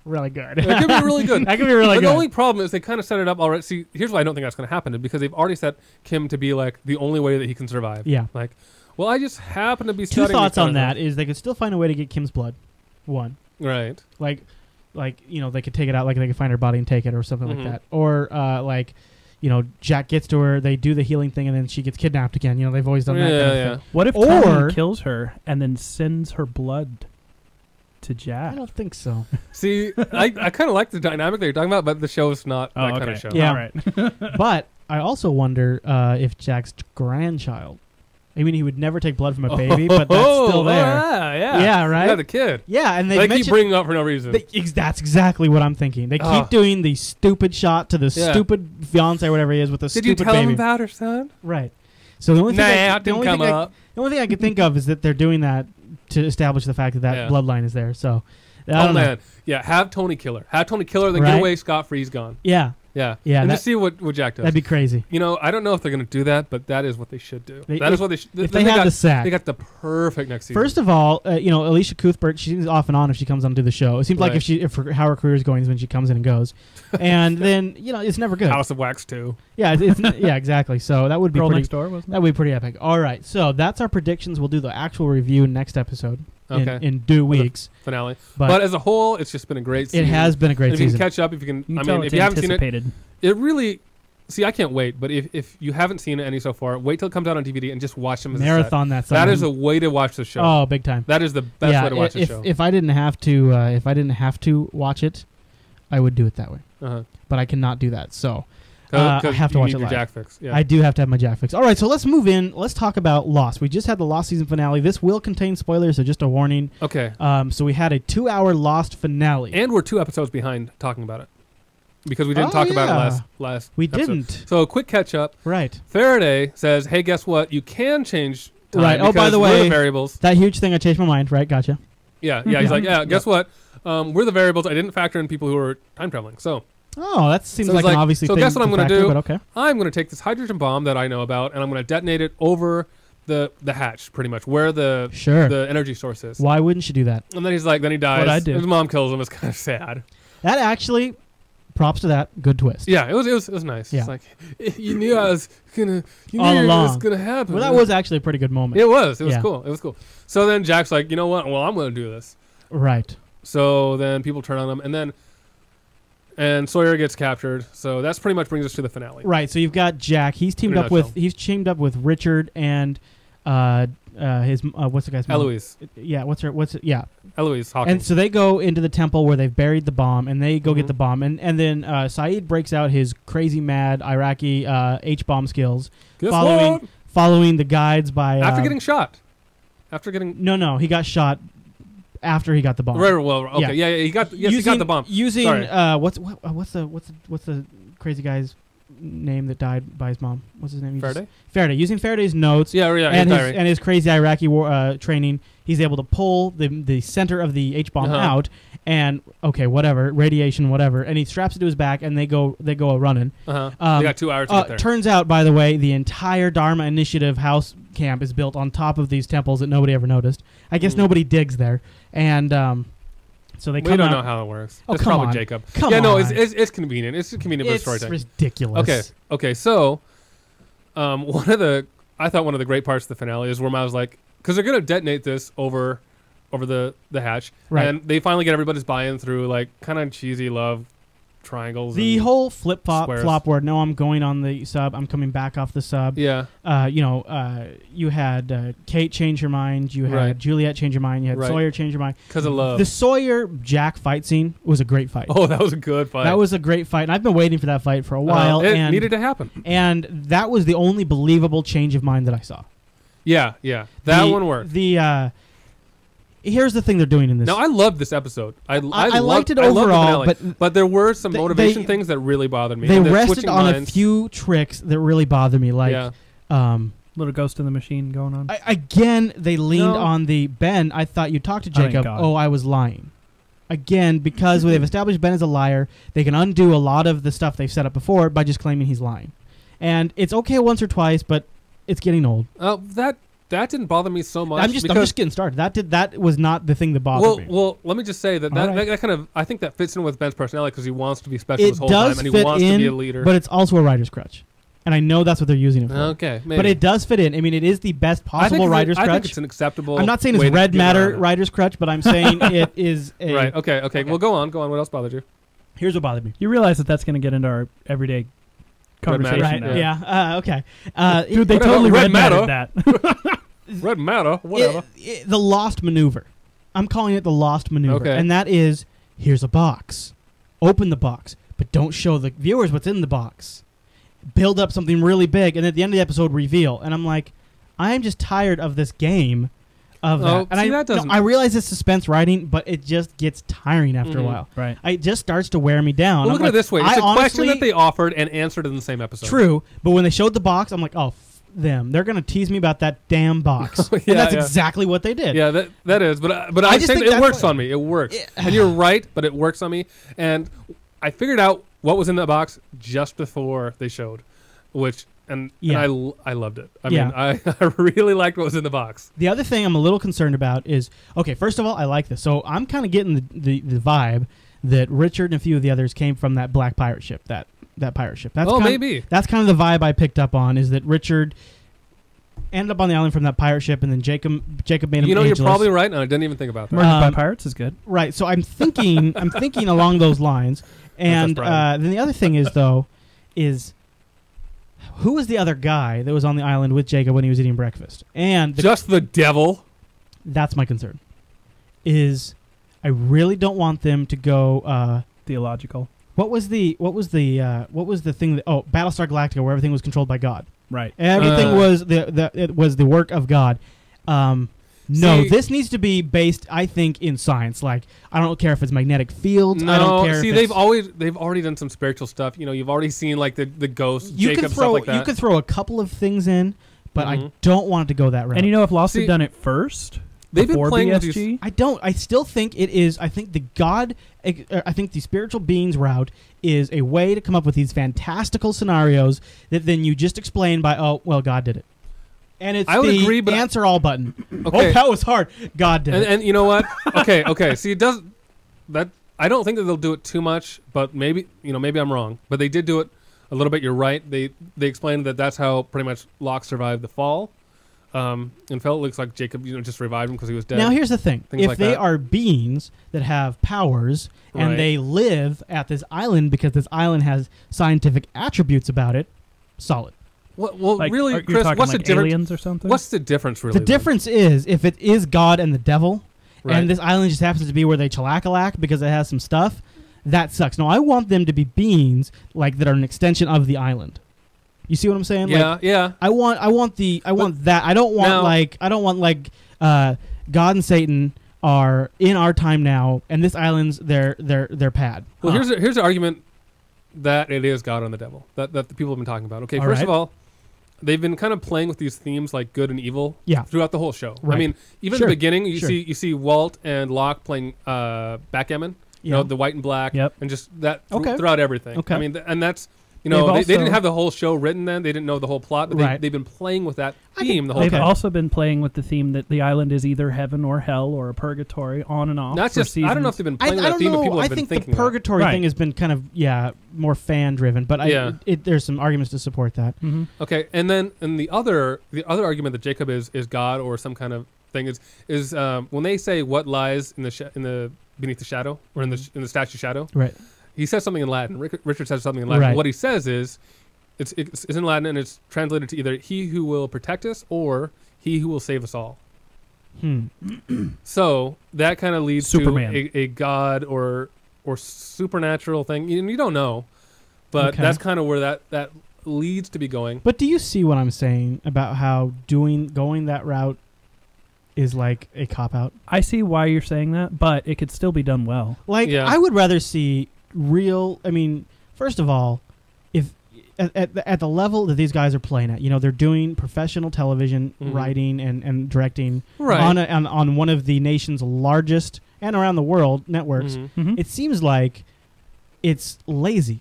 really good. It could be really good. That could be really good. The only problem is they kind of set it up already. See, here's why I don't think that's going to happen, because they've already set Kim to be like the only way that he can survive. Yeah. Like, well, I just happen to be two thoughts on that is they could still find a way to get Kim's blood. One. Right. Like they could take it out, like they could find her body and take it or something like that. Or Jack gets to her, they do the healing thing, and then she gets kidnapped again. They've always done that kind of thing. What if Tony kills her and then sends her blood to Jack? I don't think so. See, I kind of like the dynamic that you're talking about, but the show's not that kind of show. Yeah. All right. But I also wonder if Jack's grandchild. I mean, he would never take blood from a baby, but that's still there. Yeah, right? Yeah, the kid. Yeah, and they keep bringing up for no reason. That's exactly what I'm thinking. They keep doing the stupid shot to the stupid fiance or whatever he is with the stupid baby. Did you tell him about her, son? Right. So the only thing the only thing I could think of is that they're doing that to establish the fact that bloodline is there. So, I don't know. Yeah, have Tony kill her. Have Tony kill her, then get away scot-free, he's gone. Yeah. Yeah. Yeah. And just see what Jack does. That'd be crazy. You know, I don't know if they're going to do that, but that is what they should do. That is what they should. If they had the sack, they got the perfect next season. First of all, you know, Alicia Cuthbert, she's off and on if she comes onto the show. It seems like if how her career is going is when she comes in and goes, and then you know it's never good. House of Wax 2. Yeah, yeah, exactly. So that would be Girl pretty, Next Door, wasn't it? that would be pretty epic. All right, so that's our predictions. We'll do the actual review next episode. In due weeks. Finale. But as a whole, it's just been a great season. It has been a great season. If you can catch up, if you can, if you haven't seen it, it really, see, I can't wait. But if you haven't seen any so far, wait till it comes out on DVD and just watch them as marathon a set. That is a way to watch the show. Oh, big time. That is the best way to watch the show. If I didn't have to, watch it, I would do it that way. But I cannot do that. So I have to watch it live. Jack fix. Yeah. I do have to have my Jack fix. All right, so let's move in. Let's talk about Lost. We just had the Lost season finale. This will contain spoilers, so just a warning. Okay. So we had a 2-hour Lost finale, and we're 2 episodes behind talking about it because we didn't talk about it last. We episode. didn't. So a quick catch up. Right. Faraday says, "Hey, guess what? You can change time." Right. Oh, by the way, we're the variables. That huge thing. I changed my mind. Right. Gotcha. Yeah. He's like, yeah. Guess what? We're the variables. I didn't factor in people who are time traveling. So. Oh, that seems like an obviously thing. So guess what I'm going to do? But okay. I'm going to take this hydrogen bomb that I know about, and I'm going to detonate it over the hatch, pretty much, where the energy source is. Why wouldn't you do that? And then he's like, then he dies. What I do. His mom kills him. It's kind of sad. That actually, props to that. Good twist. Yeah, it was nice. Yeah. It's like, you knew I was gonna, all along. It was gonna happen. Well, that was actually a pretty good moment. It was cool. It was cool. So then Jack's like, you know what? Well, I'm going to do this. Right. So then people turn on him, and Sawyer gets captured. So that's pretty much brings us to the finale. Right. So you've got Jack. He's teamed up with Richard and his what's the guy's name? Eloise. Yeah. Eloise Hawkins. And so they go into the temple where they've buried the bomb, and they go get the bomb, and then Saeed breaks out his crazy mad Iraqi H-bomb skills, following the guides by after getting shot. No, he got shot after he got the bomb. Right. Well, okay. Yeah. He got the bomb. Using what's the crazy guy's name that died by his mom? What's his name? Faraday. Using Faraday's notes. And his crazy Iraqi war, training, he's able to pull the center of the H bomb out, and radiation, whatever, and he straps it to his back, and they go a running. They got 2 hours to get there. Turns out, by the way, the entire Dharma Initiative house camp is built on top of these temples that nobody ever noticed. I guess nobody digs there, and so they come out. We don't know how it works. Oh, it's come probably on. Jacob. Come on. No, it's convenient. It's convenient for storytelling. It's ridiculous. Okay. So, one of the great parts of the finale is where I was like, because they're gonna detonate this over the hatch, right? And they finally get everybody's buy-in through like kind of cheesy love triangles. The whole flop where no, I'm going on the sub, I'm coming back off the sub. Yeah. You had Kate change her mind. You had Juliet change her mind. You had Sawyer change her mind. Because of love. The Sawyer-Jack fight scene was a great fight. Oh, that was a good fight. That was a great fight. And I've been waiting for that fight for a while. It needed to happen. And that was the only believable change of mind that I saw. Yeah. That one worked. Here's the thing they're doing in this. Now, I loved this episode. I liked it overall, but there were some motivation things that really bothered me. They rested on a few tricks that really bothered me, like little ghost in the machine going on. Again, they leaned on the Ben. I thought you talked to Jacob. I was lying. Again, because they've established Ben as a liar, they can undo a lot of the stuff they've set up before by just claiming he's lying. And it's okay once or twice, but it's getting old. That didn't bother me so much. I'm just getting started. That was not the thing that bothered me. Well, let me just say that kind of, I think that fits in with Ben's personality because he wants to be special this whole time and he wants to be a leader. But it's also a writer's crutch. And I know that's what they're using it for. Okay, maybe. But it does fit in. I mean, it is the best possible writer's crutch. I think it's an acceptable. I'm not saying it's red matter writer's crutch, but I'm saying it is a... Right, okay. Well, go on. What else bothered you? Here's what bothered me. You realize that's going to get into our everyday conversation. Right, yeah. Okay. Dude, they totally red mattered that. Red matter, whatever. The Lost maneuver. I'm calling it the Lost maneuver. Okay. And that is, here's a box. Open the box, but don't show the viewers what's in the box. Build up something really big, and at the end of the episode, reveal. And I'm like, I'm just tired of this game of that. And I realize it's suspense writing, but it just gets tiring after a while. Right. It just starts to wear me down. Well, look at it this way. It's a question that they offered and answered in the same episode. True, but when they showed the box, I'm like, oh, them. They're going to tease me about that damn box. And that's exactly what they did. Yeah, that is. But I just think it works on me. It works. And you're right, but it works on me. And I figured out what was in that box just before they showed, and I loved it. I mean, I really liked what was in the box. The other thing I'm a little concerned about is, okay, first of all, I like this. So I'm kind of getting the vibe that Richard and a few of the others came from that black pirate ship, that pirate ship. That's maybe. That's kind of the vibe I picked up on, is that Richard ended up on the island from that pirate ship, and then Jacob made him ageless. You're probably right, and I didn't even think about that. Murdered by pirates is good. Right, so I'm thinking along those lines. And then the other thing is, though, is who was the other guy that was on the island with Jacob when he was eating breakfast? And just the devil. That's my concern. Is I really don't want them to go theological. What was the thing that Battlestar Galactica, where everything was controlled by God? Right. Everything was it was the work of God. No, this needs to be based, I think, in science. Like, I don't care if it's magnetic fields. No, I don't care. They've already done some spiritual stuff. You know, you've already seen like the ghosts, Jacob, stuff like that. You could throw a couple of things in, but I don't want it to go that route. And you know, if Lost had done it first, they've been playing BSG, with these. I still think it is. I think I think the spiritual beings route is a way to come up with these fantastical scenarios that then you just explain by, oh, well, God did it. And it's the answer all button. Okay. Oh, that was hard. God did it. And you know what? Okay. See, it does that. I don't think that they'll do it too much, but maybe I'm wrong. But they did do it a little bit. You're right. They explained that that's how pretty much Locke survived the fall. And felt it looks like Jacob, just revived him because he was dead. Now here's the thing: if they are beings that have powers and they live at this island because this island has scientific attributes about it, solid. Well, really, Chris, what's the difference? Aliens or something? What's the difference, really? The difference is if it is God and the devil, and this island just happens to be where they chillakalak because it has some stuff, that sucks. No, I want them to be beings like that are an extension of the island. You see what I'm saying? Yeah. I want that. I don't want God and Satan are in our time now, and this island's their pad. Well, here's an argument that it is God and the devil that the people have been talking about. Okay, first of all, they've been kind of playing with these themes like good and evil throughout the whole show. Right. I mean, even at the beginning, you see Walt and Locke playing backgammon, the white and black, and just that throughout everything. Okay. I mean, and that's they didn't have the whole show written then. They didn't know the whole plot, but they've been playing with that theme the whole time. They've also been playing with the theme that the island is either heaven or hell or a purgatory, on and off. Not just seasons. I don't know if they've been playing with that theme, but people have been thinking I think the purgatory thing has been kind of more fan driven, but there's some arguments to support that. Mm-hmm. Okay, and then the other argument that Jacob is God or some kind of thing is when they say what lies in the beneath the shadow or in the statue's shadow. Right. He says something in Latin. Richard says something in Latin. Right. What he says is, it's in Latin and it's translated to either "He who will protect us" or "He who will save us all." So that kind of leads Superman. to a god or supernatural thing. You don't know, but that's kind of where that leads to be going. But do you see what I'm saying about how going that route is like a cop out? I see why you're saying that, but it could still be done well. I would rather see real. I mean, first of all, if at the level that these guys are playing at, they're doing professional television writing and directing on one of the nation's largest and around the world networks. It seems like it's lazy.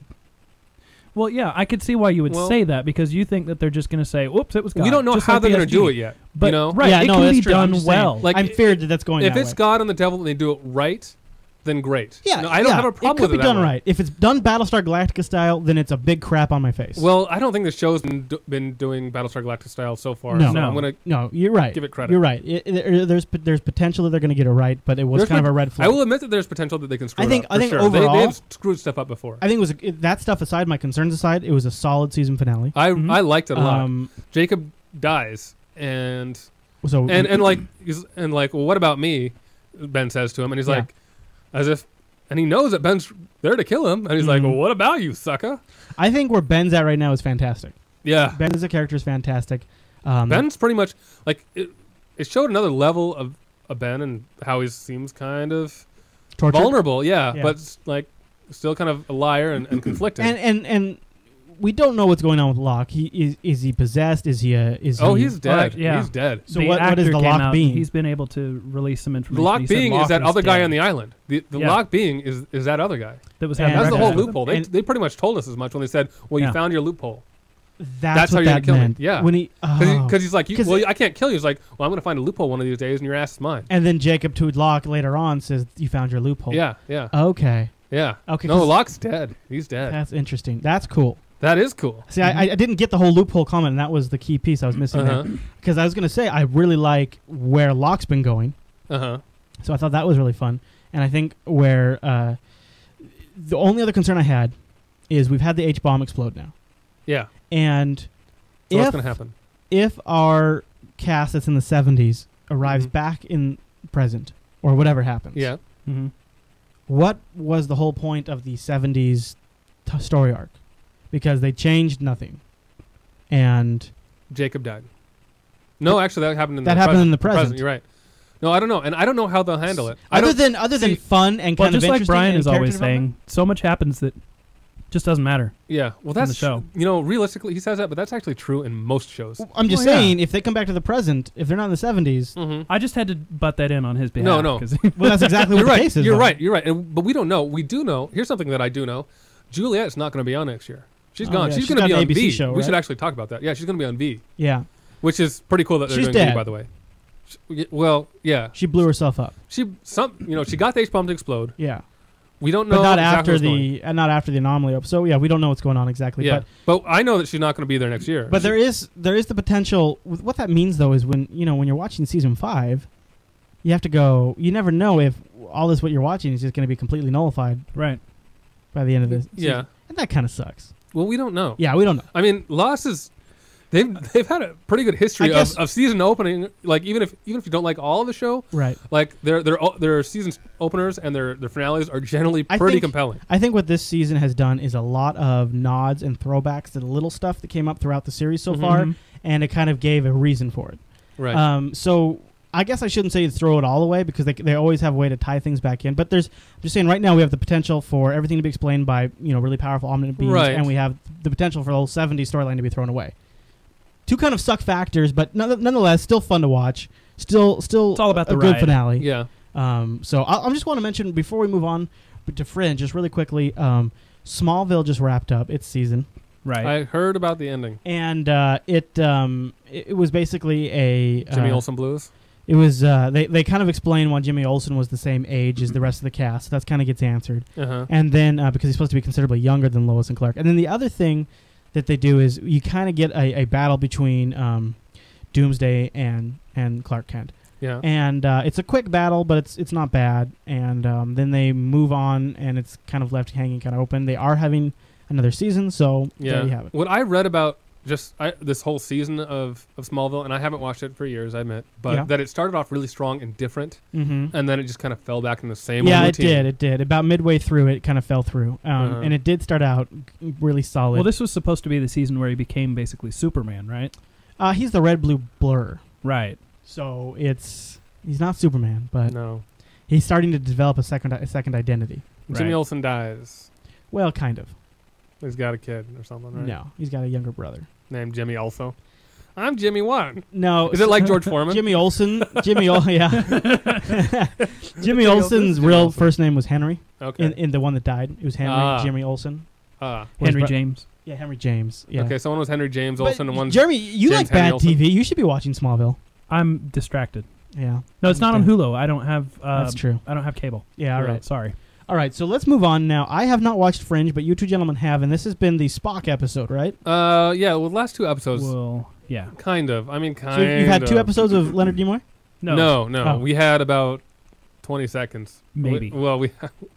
Well, yeah, I could see why you would say that, because you think that they're just going to say, "Whoops, it was God." We don't know how they're going to do it yet. But it can be done well. I'm feared that that's going. If that it's way. God and the devil and they do it right, then great. Yeah, I don't have a problem with it. It could be done right. If it's done Battlestar Galactica style, then it's a big crap on my face. Well, I don't think the show's been doing Battlestar Galactica style so far. No, so I'm gonna you're right. Give it credit. You're right. There's potential that they're going to get it right, but it was kind of a red flag. I will admit that there's potential that they can screw it up. I think sure. overall they have screwed stuff up before. I think it was that stuff aside, my concerns aside, it was a solid season finale. I liked it a lot. Jacob dies and well, what about me? Ben says to him, and he's like, as if. And he knows that Ben's there to kill him. And he's like, well, what about you, sucker? I think where Ben's at right now is fantastic. Yeah. Ben as a character is fantastic. Ben's pretty much, it showed another level of Ben and how he seems kind of vulnerable. Yeah. But, still kind of a liar and conflicted. And we don't know what's going on with Locke. Is he possessed? Is he he's dead. He's dead. So what is the Locke being? He's been able to release some information. The Locke being is that other guy on the island. The Locke being is that other guy. That's the whole loophole. They pretty much told us as much when they said, "Well, you found your loophole." That's how you're gonna kill meant. me. Yeah, when he because he's like, I can't kill you. He's like, well, I'm gonna find a loophole one of these days, and your ass is mine. And then Jacob to Locke later on says, "You found your loophole." Yeah. Okay. Yeah. Okay. No, Locke's dead. He's dead. That's interesting. That's cool. That is cool. See, I didn't get the whole loophole comment, and that was the key piece I was missing there. Because I was gonna say I really like where Locke's been going. So I thought that was really fun, and I think where the only other concern I had is we've had the H-bomb explode now. Yeah. And so what's going to happen? If our cast that's in the 70s arrives back in present, or whatever happens, what was the whole point of the 70s story arc? Because they changed nothing. And Jacob died. No, actually, that happened in the present. You're right. No, I don't know. And I don't know how they'll handle it. Other than fun and kind of interesting. Just like Brian is always saying, so much happens that just doesn't matter. Yeah, well, that's the show. Realistically, he says that, but that's actually true in most shows. Well, I'm just saying, if they come back to the present, if they're not in the 70s, I just had to butt that in on his behalf. No. Well, that's exactly what the case is. You're right. But we don't know. We do know. Here's something that I do know: Juliet's not going to be on next year. She's gone. Yeah, she's going to be on V. Show, we should actually talk about that. Yeah, she's going to be on V. Yeah, which is pretty cool that they're doing V, by the way. Yeah, she blew herself up. She got the H-bomb to explode. Yeah. We don't know, but not exactly not after the anomaly. So we don't know what's going on exactly. Yeah, but I know that she's not going to be there next year. But there is the potential. What that means though is when you're watching season 5, you have to go. You never know if all this what you're watching is just going to be completely nullified. Right. By the end of this. Yeah. And that kind of sucks. Well, we don't know. Yeah, we don't know. I mean, Lost is. They've had a pretty good history of season opening. Like even if you don't like all of the show, right? Like their season openers and their finales are generally pretty compelling. I think what this season has done is a lot of nods and throwbacks to the little stuff that came up throughout the series so far, and it kind of gave a reason for it. Right. So I guess I shouldn't say throw it all away because they always have a way to tie things back in. But I'm just saying right now we have the potential for everything to be explained by really powerful omniscient beings, and we have the potential for the whole 70s storyline to be thrown away. Two kind of suck factors, but nonetheless, still fun to watch. Still, it's all about the good finale. Yeah. So I just want to mention before we move on to Fringe, just really quickly, Smallville just wrapped up its season. Right. I heard about the ending. And it was basically a Jimmy Olsen blues. It was they kind of explain why Jimmy Olsen was the same age as the rest of the cast. So that kind of gets answered. And then because he's supposed to be considerably younger than Lois and Clark. And then the other thing that they do is you kind of get a battle between Doomsday and Clark Kent. Yeah. And it's a quick battle, but it's not bad. And then they move on, and it's kind of left hanging, kind of open. They are having another season, so there you have it. What I read about this whole season of Smallville, and I haven't watched it for years, I admit, but that it started off really strong and different, and then it just kind of fell back in the same old routine. It did. About midway through, it kind of fell through, and it did start out really solid. Well, this was supposed to be the season where he became basically Superman, right? He's the red-blue blur. Right. So he's not Superman, but he's starting to develop a second identity. Jimmy Olsen dies. Well, kind of. He's got a kid or something, right? No, he's got a younger brother. Named Jimmy also. I'm Jimmy One. No. Is it like George Foreman? Jimmy Olsen. Jimmy Olsen's real first name was Henry. Okay. In the one that died. It was Henry Jimmy Olsen. Henry James. Yeah, Henry James. Yeah. Okay, so one was Henry James Olsen and one Jeremy, you James like bad TV. You should be watching Smallville. I'm distracted. Yeah. No, it's not on Hulu. I don't have that's true. I don't have cable. Yeah, all right. Sorry. All right, so let's move on now. I have not watched Fringe, but you two gentlemen have, and this has been the Spock episode, right? Yeah, well, the last 2 episodes. Well, yeah. Kind of. I mean, kind of. So you've had 2 episodes of Leonard Nimoy? No. Oh. We had about 20 seconds. Maybe. Well, it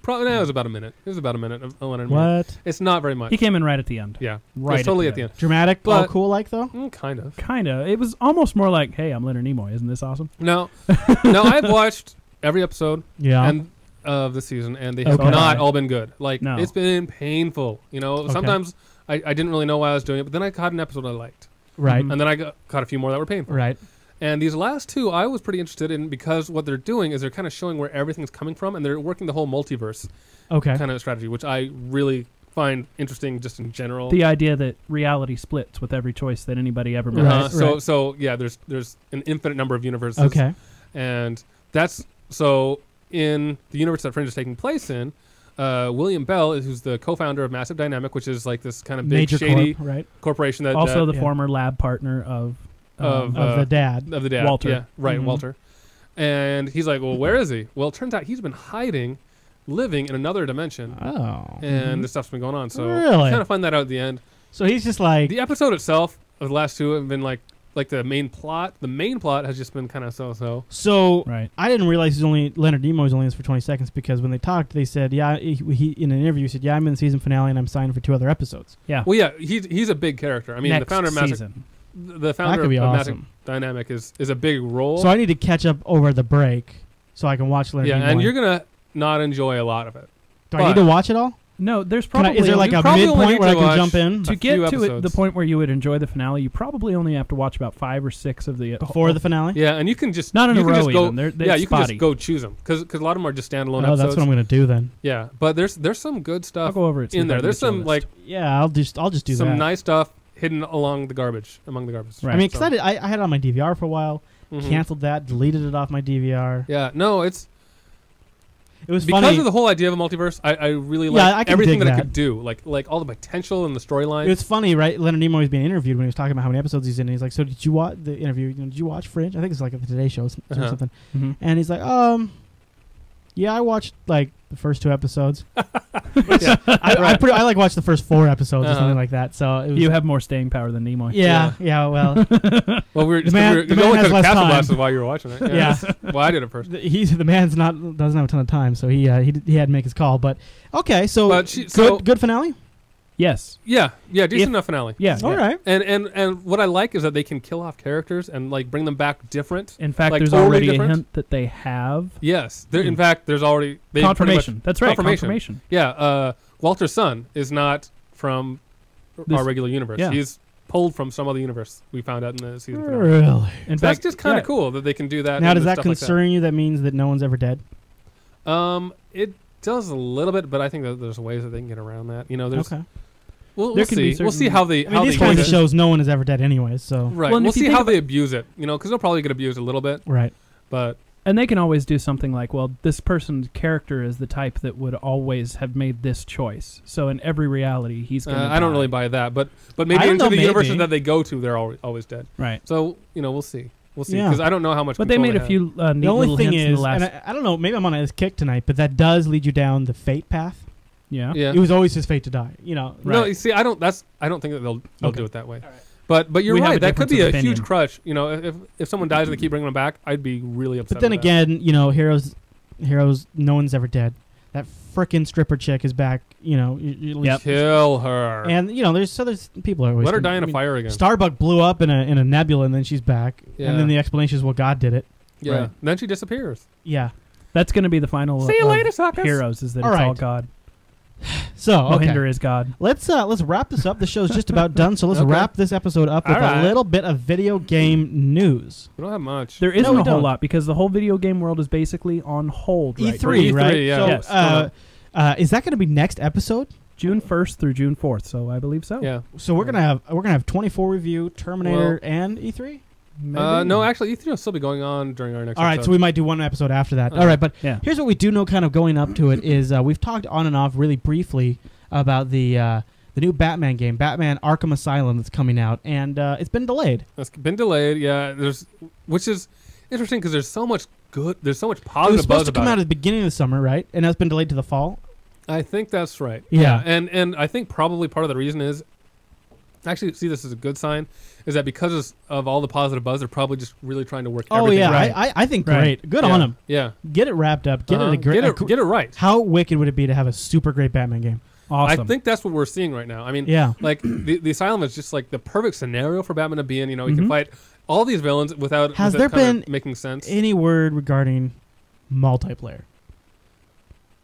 was about a minute. It was about a minute of Leonard Nimoy. What? It's not very much. He came in right at the end. Yeah. Right. It's totally at the end. Dramatic, but all cool like, though? Kind of. Kind of. It was almost more like, hey, I'm Leonard Nimoy. Isn't this awesome? No. I've watched every episode. Yeah. And of the season, and they have not all been good. Like, it's been painful. Sometimes I didn't really know why I was doing it, but then I caught an episode I liked. Right. And then I caught a few more that were painful. Right. And these last 2 I was pretty interested in because what they're doing is they're kind of showing where everything's coming from, and they're working the whole multiverse kind of strategy, which I really find interesting just in general. The idea that reality splits with every choice that anybody ever makes. Right. So yeah, there's an infinite number of universes. Okay. And that's so in the universe that Fringe is taking place in. William Bell, who's the co-founder of Massive Dynamic, which is like this kind of big major shady corporation that also the former lab partner of the dad Walter. Yeah, right, Walter. And he's like, well, where is he? Well, it turns out he's been hiding, living in another dimension. Oh. And this stuff's been going on. So really? kind of find that out at the end. So he's just like... The episode itself of the last two have been like the main plot. The main plot has just been kind of so-so. So I didn't realize Leonard Nimoy was only in this for 20 seconds because when they talked, they said, yeah, he in an interview said, yeah, I'm in the season finale and I'm signed for 2 other episodes. Yeah. Well, yeah, he's a big character. I mean, the founder of Massive Dynamic is a big role. So I need to catch up over the break so I can watch Leonard Nimoy. Yeah, and you're going to not enjoy a lot of it. Do I need to watch it all? No, there's probably... Is there like a midpoint where I can jump in? To get to the point where you would enjoy the finale, you probably only have to watch about 5 or 6 of the... Before the finale? Yeah, and you can just... Not in a row even. You can just go choose them. Because a lot of them are just standalone episodes. That's what I'm going to do then. Yeah, but there's some good stuff I'll go over it in there. There's some like... Yeah, I'll just do that. Some nice stuff hidden among the garbage. Right. I mean, because I had it on my DVR for a while, canceled that, deleted it off my DVR. Yeah, no, it was funny. Because of the whole idea of a multiverse, I really like everything that it could do. Like all the potential and the storyline. It was funny, right? Leonard Nimoy was being interviewed when he was talking about how many episodes he's in. And he's like, so did you watch the interview? Did you watch Fringe? I think it's like the Today Show or something. And he's like, yeah, I watched like the first 2 episodes. I like watched the first 4 episodes or something like that. So it was, you have more staying power than Nimoy. Yeah. Well, the man has less time while you were watching it. Yeah. Well, I did it first. The man's doesn't have a ton of time, so he had to make his call. But okay, so good finale. Yes. Yeah, decent enough finale. Yeah. All right. And what I like is that they can kill off characters and like bring them back different. In fact, there's already a hint that they have. Yes. In fact, there's already confirmation. That's right. Confirmation. Yeah. Walter's son is not from our regular universe. Yeah. He's pulled from some other universe. We found out in the season finale. Really? In fact, that's just kind of cool that they can do that. Now, does that concern you? That means that no one's ever dead. It does a little bit, but I think that there's ways that they can get around that. There's. Okay. We'll see. We'll see how they. This point shows no one is ever dead, anyways. So right. We'll see how they abuse it. Because they'll probably get abused a little bit. Right. And they can always do something like, well, this person's character is the type that would always have made this choice. So in every reality, he's going to die. I don't really buy that, but maybe into the universes that they go to, they're always dead. Right. So we'll see. We'll see, because I don't know how much. But they made a few neat little hints. The only thing is, and I don't know, maybe I'm on his kick tonight, but that does lead you down the fate path. Yeah. It was always his fate to die. Right. No, you see, I don't think that they'll do it that way. All right. But you're right. That could be a huge crush. If someone dies and they keep bringing them back, I'd be really upset. But then again, heroes, no one's ever dead. That frickin' stripper chick is back. Kill her. And there's people are always let her die in a fire again. Starbuck blew up in a nebula, and then she's back. Yeah. And then the explanation is, well, God did it. Yeah. Right. Then she disappears. Yeah. That's going to be the final. See you later, suckers. Heroes is that it's all God. So Mohinder is God. Let's wrap this up. The show's just about done, so let's wrap this episode up with a little bit of video game news. We don't have much. There isn't a whole lot because the whole video game world is basically on hold. E3, right? Yeah. So, is that going to be next episode? June 1st through June 4th. So I believe so. Yeah. So we're gonna have 24 review, Terminator, and E3. No, actually, E3 will still be going on during our next episode. All right, so we might do one episode after that. All right, but here's what we do know kind of going up to it is we've talked on and off really briefly about the new Batman game, Batman Arkham Asylum, that's coming out, and it's been delayed. It's been delayed, yeah. Which is interesting because there's so much positive buzz about it. It was supposed to come out at the beginning of the summer, right? And now it's been delayed to the fall? I think that's right. Yeah. And I think probably part of the reason is, actually see this as a good sign, is that because of all the positive buzz, they're probably just really trying to work everything right. I think great. Good on them. Yeah. Get it wrapped up. Get it right. How wicked would it be to have a super great Batman game? Awesome. I think that's what we're seeing right now. I mean, like the Asylum is just like the perfect scenario for Batman to be in. He can fight all these villains without Has there been making sense. Any word regarding multiplayer?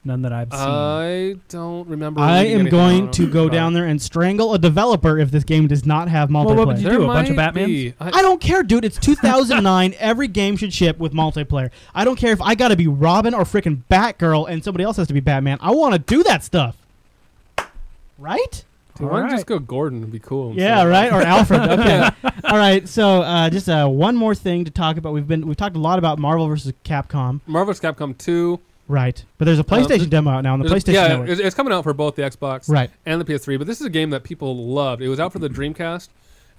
None that I've seen. I don't remember. I am going to go down there and strangle a developer if this game does not have multiplayer. Well, what would you do? A bunch of Batmans? I don't care, dude. It's 2009. Every game should ship with multiplayer. I don't care if I got to be Robin or freaking Batgirl and somebody else has to be Batman. I want to do that stuff. Right? Dude, why don't you just go Gordon? It'd be cool. Yeah, right? Or Alfred. Okay. All right. So just one more thing to talk about. We've talked a lot about Marvel vs. Capcom. Marvel vs. Capcom 2. Right. But there's a PlayStation demo out now on the PlayStation Network. It's coming out for both the Xbox right. and the PS3. But this is a game that people loved. It was out for the Dreamcast,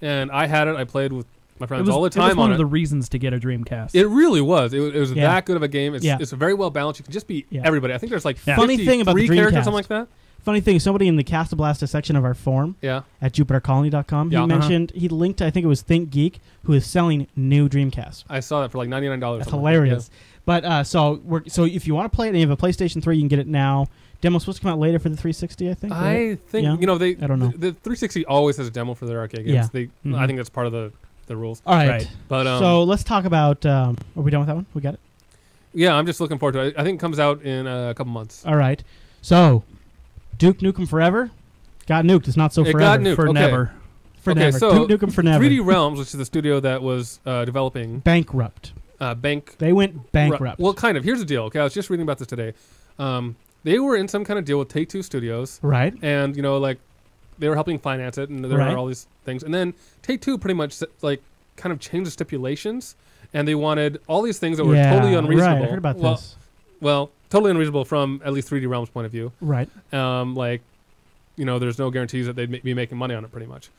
and I had it. I played with my friends all the time on it. It was one of the reasons to get a Dreamcast. It really was. It was that good of a game. It's very well balanced. You can just be everybody. I think there's like funny thing about the Dreamcast, characters, something like that. Funny thing, somebody in the CastaBlasta section of our forum at JupiterColony.com, he mentioned, he linked, I think it was Think Geek, who is selling new Dreamcasts. I saw that for like $99. That's hilarious. But so if you want to play it and you have a PlayStation 3, you can get it now. Demo's supposed to come out later for the 360, I think. I think, I don't know. The 360 always has a demo for their arcade games. I think that's part of the rules. All right. But so let's talk about, are we done with that one? We got it? Yeah, I'm just looking forward to it. I think it comes out in a couple months. All right. So, Duke Nukem Forever got nuked. It's not so forever. It got nuked. For never. For never. So Duke Nukem for never. 3D Realms, which is the studio that was developing... Bankrupt. They went bankrupt. Well, kind of. Here's the deal. Okay, I was just reading about this today. They were in some kind of deal with Take-Two Studios. Right. And, they were helping finance it, and there were all these things. And then Take-Two pretty much, kind of changed the stipulations, and they wanted all these things that were totally unreasonable. Right. I heard about this. Well, totally unreasonable from at least 3D Realms' point of view. Right. There's no guarantees that they'd be making money on it, pretty much.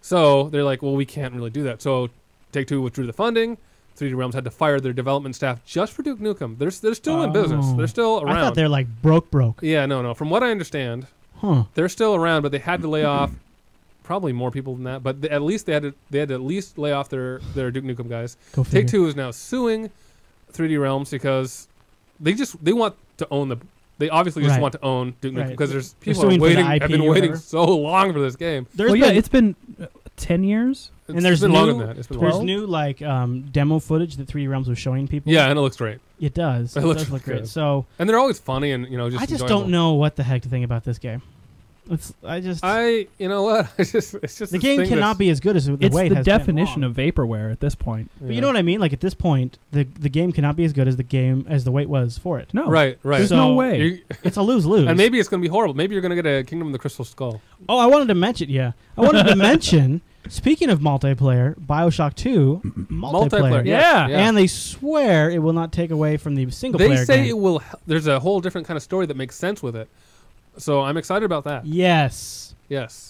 So they're like, well, we can't really do that. So Take-Two withdrew the funding. 3D Realms had to fire their development staff just for Duke Nukem. They're still in business. They're still around. I thought they're like broke. Yeah, no. From what I understand, they're still around, but they had to lay off probably more people than that. But at least they had to at least lay off their Duke Nukem guys. Take-Two is now suing 3D Realms because they want to own they obviously just want to own Duke Nukem because there's people have been waiting so long for this game. It's been 10 years. And there's been longer than that. There's new demo footage that 3D Realms was showing people. Yeah, and it looks great. It does. It does look great. So, and they're always funny and I just don't know what the heck to think about this game. You know what? It's just the game cannot be as good as the way it has been. It's the definition of vaporware at this point. But you know what I mean? Like at this point, the game cannot be as good as the way it was for it. No, right. There's no way. It's a lose-lose. And maybe it's going to be horrible. Maybe you're going to get a Kingdom of the Crystal Skull. Oh, I wanted to mention. Speaking of multiplayer, BioShock 2 multiplayer. Yeah. And they swear it will not take away from the single player game. They say it will. There's a whole different kind of story that makes sense with it. So I'm excited about that. Yes.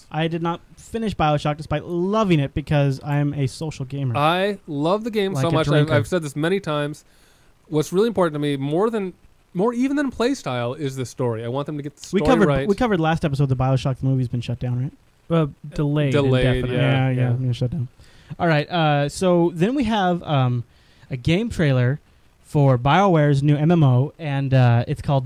I did not finish BioShock despite loving it because I'm a social gamer. I love the game so much. I've said this many times. What's really important to me, more even than play style, is the story. I want them to get the story right. We covered last episode the BioShock the movie's been shut down, right? Delayed, yeah, shut down. All right, so then we have a game trailer for BioWare's new MMO, and it's called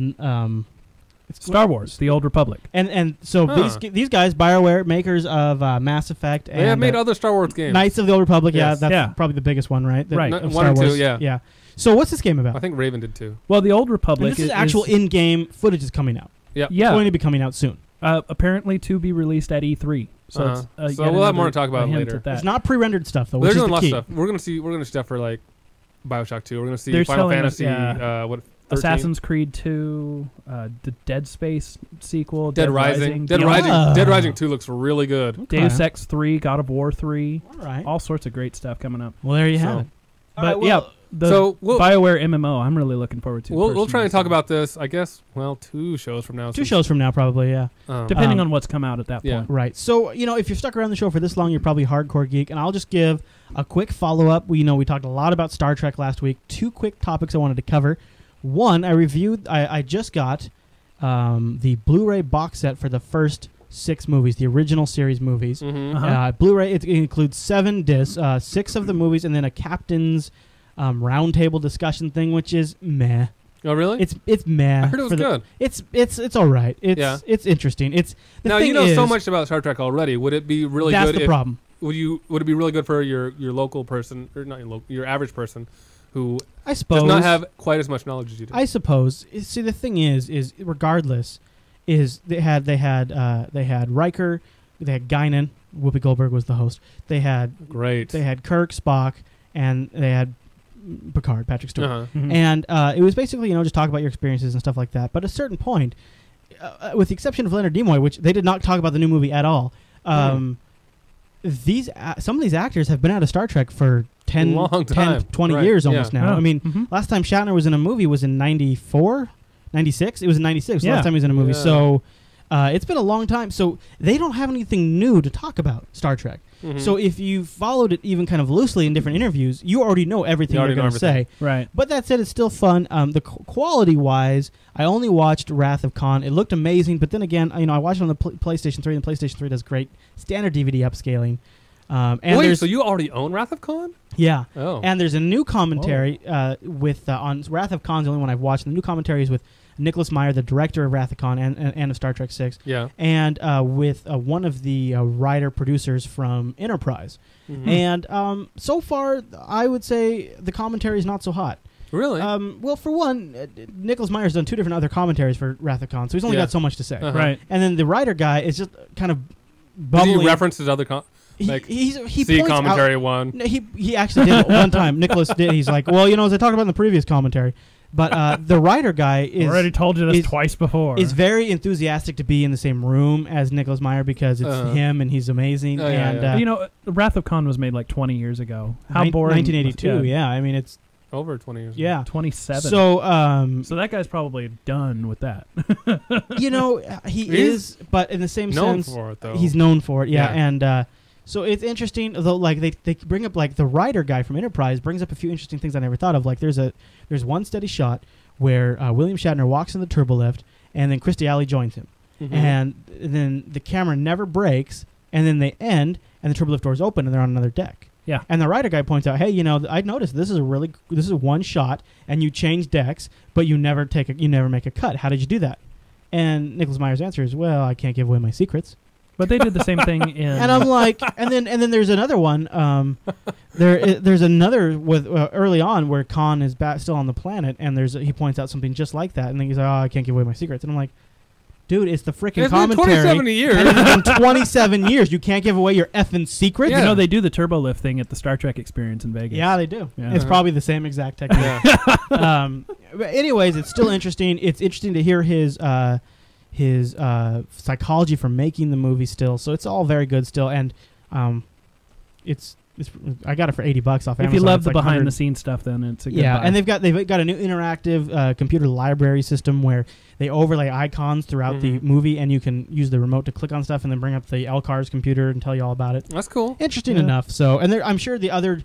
Star Wars: The Old Republic. And so these guys, BioWare, makers of Mass Effect, they have made other Star Wars games. Knights of the Old Republic, that's probably the biggest one, right? Right, one or two, yeah. So what's this game about? I think Raven did too. Well, the Old Republic. And this is actual in-game footage is coming out. Yeah, it's going to be coming out soon. Apparently to be released at E3. So we'll have more to talk about later. It's not pre-rendered stuff though. They're doing a lot of stuff. We're gonna see stuff for like BioShock 2. We're gonna see Final Fantasy. 13? Assassin's Creed 2, the Dead Space sequel, Dead Rising. Dead Rising 2 looks really good. Okay. Deus Ex 3, God of War 3. All right. All sorts of great stuff coming up. Well, there you have it. But BioWare MMO, I'm really looking forward to. We'll try and talk about this, I guess, 2 shows from now. 2 shows from now, probably, yeah. Depending on what's come out at that point. Yeah. Right. So, if you're stuck around the show for this long, you're probably a hardcore geek. And I'll just give a quick follow-up. We talked a lot about Star Trek last week. 2 quick topics I wanted to cover. One, I just got the Blu-ray box set for the first 6 movies, the original series movies. Mm-hmm. Blu-ray, it includes 7 discs, 6 of the movies, and then a captain's roundtable discussion thing, which is meh. Oh, really? It's meh. I heard it was good. It's all right. It's interesting. Now you know so much about Star Trek already. Would it be really good? That's the problem. Would it be really good for your local person, or not your average person, who I suppose does not have quite as much knowledge as you do? I suppose. See, the thing is regardless, they had Riker, they had Guinan. Whoopi Goldberg was the host. They had Kirk, Spock, and they had Picard, Patrick Stewart. Uh-huh. Mm-hmm. And it was basically just talk about your experiences and stuff like that. But at a certain point, with the exception of Leonard Nimoy, which they did not talk about the new movie at all. Some of these actors have been out of Star Trek for 10, 20 years almost now. I mean, last time Shatner was in a movie was in 94, 96. It was in 96 last time he was in a movie. So it's been a long time. So they don't have anything new to talk about Star Trek. So if you followed it even kind of loosely in different interviews, you already know everything they're going to say. Right. But that said, it's still fun. The quality-wise, I only watched Wrath of Khan. It looked amazing, but then again, I watched it on the PlayStation 3, and the PlayStation 3 does great standard DVD upscaling. And wait, so you already own Wrath of Khan? Yeah. Oh. And there's a new commentary with on Wrath of Khan's the only one I've watched. And the new commentary is with Nicholas Meyer, the director of Wrath of Khan and of Star Trek 6. Yeah. And with one of the writer-producers from Enterprise. And so far, I would say the commentary is not so hot. Really? Well, for one, Nicholas Meyer's done 2 different other commentaries for Wrath of Khan, so he's only got so much to say. Right. And then the writer guy is just kind of bubbling. Does he reference his other he see commentary out, one? No, he actually did it one time. Nicholas did. He's like, well, as I talked about in the previous commentary. But the writer guy is... already told you this twice before. Is very enthusiastic to be in the same room as Nicholas Meyer because it's him and he's amazing. Wrath of Khan was made like 20 years ago. How boring. 1982, yeah. I mean, it's... Over 20 years. Yeah. 27. So that guy's probably done with that. He is, but in the same sense... Known for it, though. He's known for it, yeah. And... so it's interesting, though. Like they bring up, like the writer guy from Enterprise brings up a few interesting things I never thought of. Like there's one steady shot where William Shatner walks in the turbolift, and then Kirstie Alley joins him, and then the camera never breaks, and then they end, and the turbolift doors open, and they're on another deck. Yeah. And the writer guy points out, hey, I noticed this is one shot, and you change decks, but you never make a cut. How did you do that? And Nicholas Meyer's answer is, well, I can't give away my secrets. But they did the same thing in... And I'm like... And then there's another one. There's another with early on where Khan is still on the planet, and he points out something just like that, and then he's like, I can't give away my secrets. And I'm like, dude, it's the freaking commentary. It's been 27 years. And it's been 27 years. You can't give away your effing secrets? Yeah. They do the turbo lift thing at the Star Trek Experience in Vegas. Yeah, they do. Yeah. It's probably the same exact technique. But anyways, it's still interesting. It's interesting to hear his psychology for making the movie still, so it's all very good still, and it's I got it for $80 off Amazon. If you love the behind the scenes stuff, then it's a good buy. And they've got a new interactive computer library system where they overlay icons throughout the movie, and you can use the remote to click on stuff and then bring up the LCARS computer and tell you all about it. That's cool. Interesting enough. So, and I'm sure other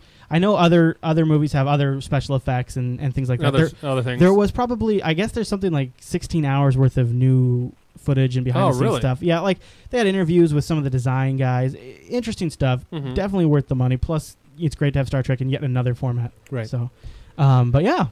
movies have other special effects and things like that. Other things. There was probably, I guess there's something like 16 hours worth of new footage and behind the scenes stuff. Yeah, like they had interviews with some of the design guys. Interesting stuff. Definitely worth the money. Plus, it's great to have Star Trek in yet another format. Right. So, but yeah.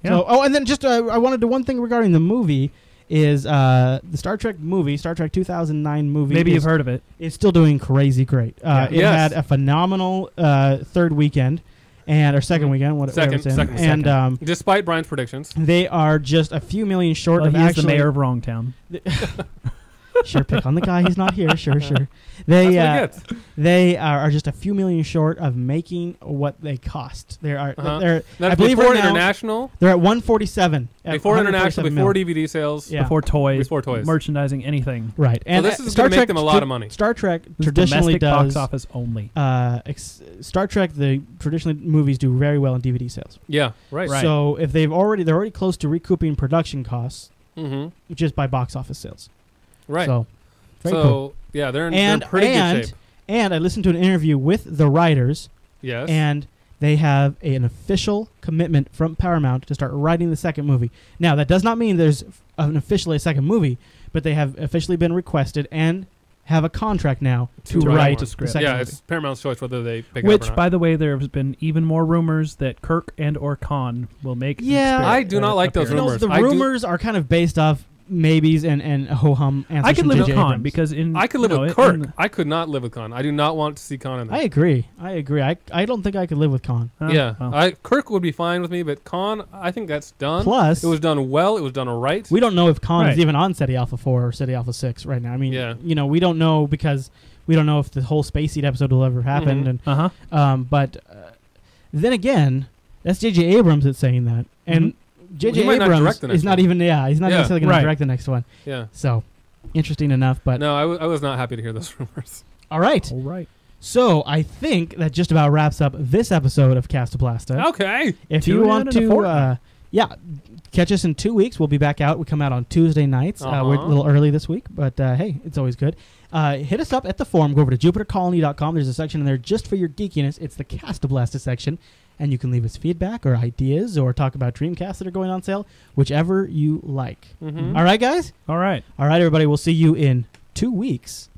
So, and then just I wanted to one thing regarding the movie is the Star Trek movie, Star Trek 2009 movie. Maybe you've heard of it. It's still doing crazy great. It had a phenomenal third weekend. Or second weekend, second. And despite Brian's predictions, they are just a few million short of actually the mayor of Wrongtown. Sure, pick on the guy. He's not here. Sure. They are just a few million short of making what they cost. That's I believe before right now, international. They're at 147. Before international, before DVD sales, before toys, merchandising, anything. Right, and this is going to make them a lot of money. Star Trek traditionally does box office only. Star Trek, the traditionally movies do very well in DVD sales. Yeah, right. So if they're already close to recouping production costs, just by box office sales. Right. So cool. Yeah, they're in pretty good shape. And I listened to an interview with the writers. Yes. And they have an official commitment from Paramount to start writing the second movie. Now, that does not mean there's officially a second movie, but they have officially been requested and have a contract now to write the script. Yeah, it's Paramount's choice whether they pick it up or not. Which, by the way, there has been even more rumors that Kirk and or Khan will make. Yeah, I do not like those rumors. The rumors are kind of based off maybes and ho-hum answers. I could live with Khan Abrams. because I could live with Kirk. I could not live with Khan. I do not want to see Khan in there. I agree. I don't think I could live with Khan. Kirk would be fine with me, but Khan, I think that's done. Plus, it was done well. It was done right. We don't know if Khan is even on SETI Alpha 4 or SETI Alpha 6 right now. I mean, we don't know because we don't know if the whole Space Seed episode will ever happen. And but then again, that's J.J. Abrams that's saying that, and J.J. Abrams is not even. Yeah, he's not necessarily going to direct the next one. Yeah. So interesting enough, but no, I was not happy to hear those rumors. All right. So I think that just about wraps up this episode of CastaBlasta. Okay. If you want to, catch us in 2 weeks. We'll be back out. We come out on Tuesday nights. We're a little early this week, but hey, it's always good. Hit us up at the forum. Go over to JupiterColony.com. There's a section in there just for your geekiness. It's the CastaBlasta section, and you can leave us feedback or ideas or talk about Dreamcasts that are going on sale, whichever you like. All right, guys? All right. All right, everybody. We'll see you in 2 weeks.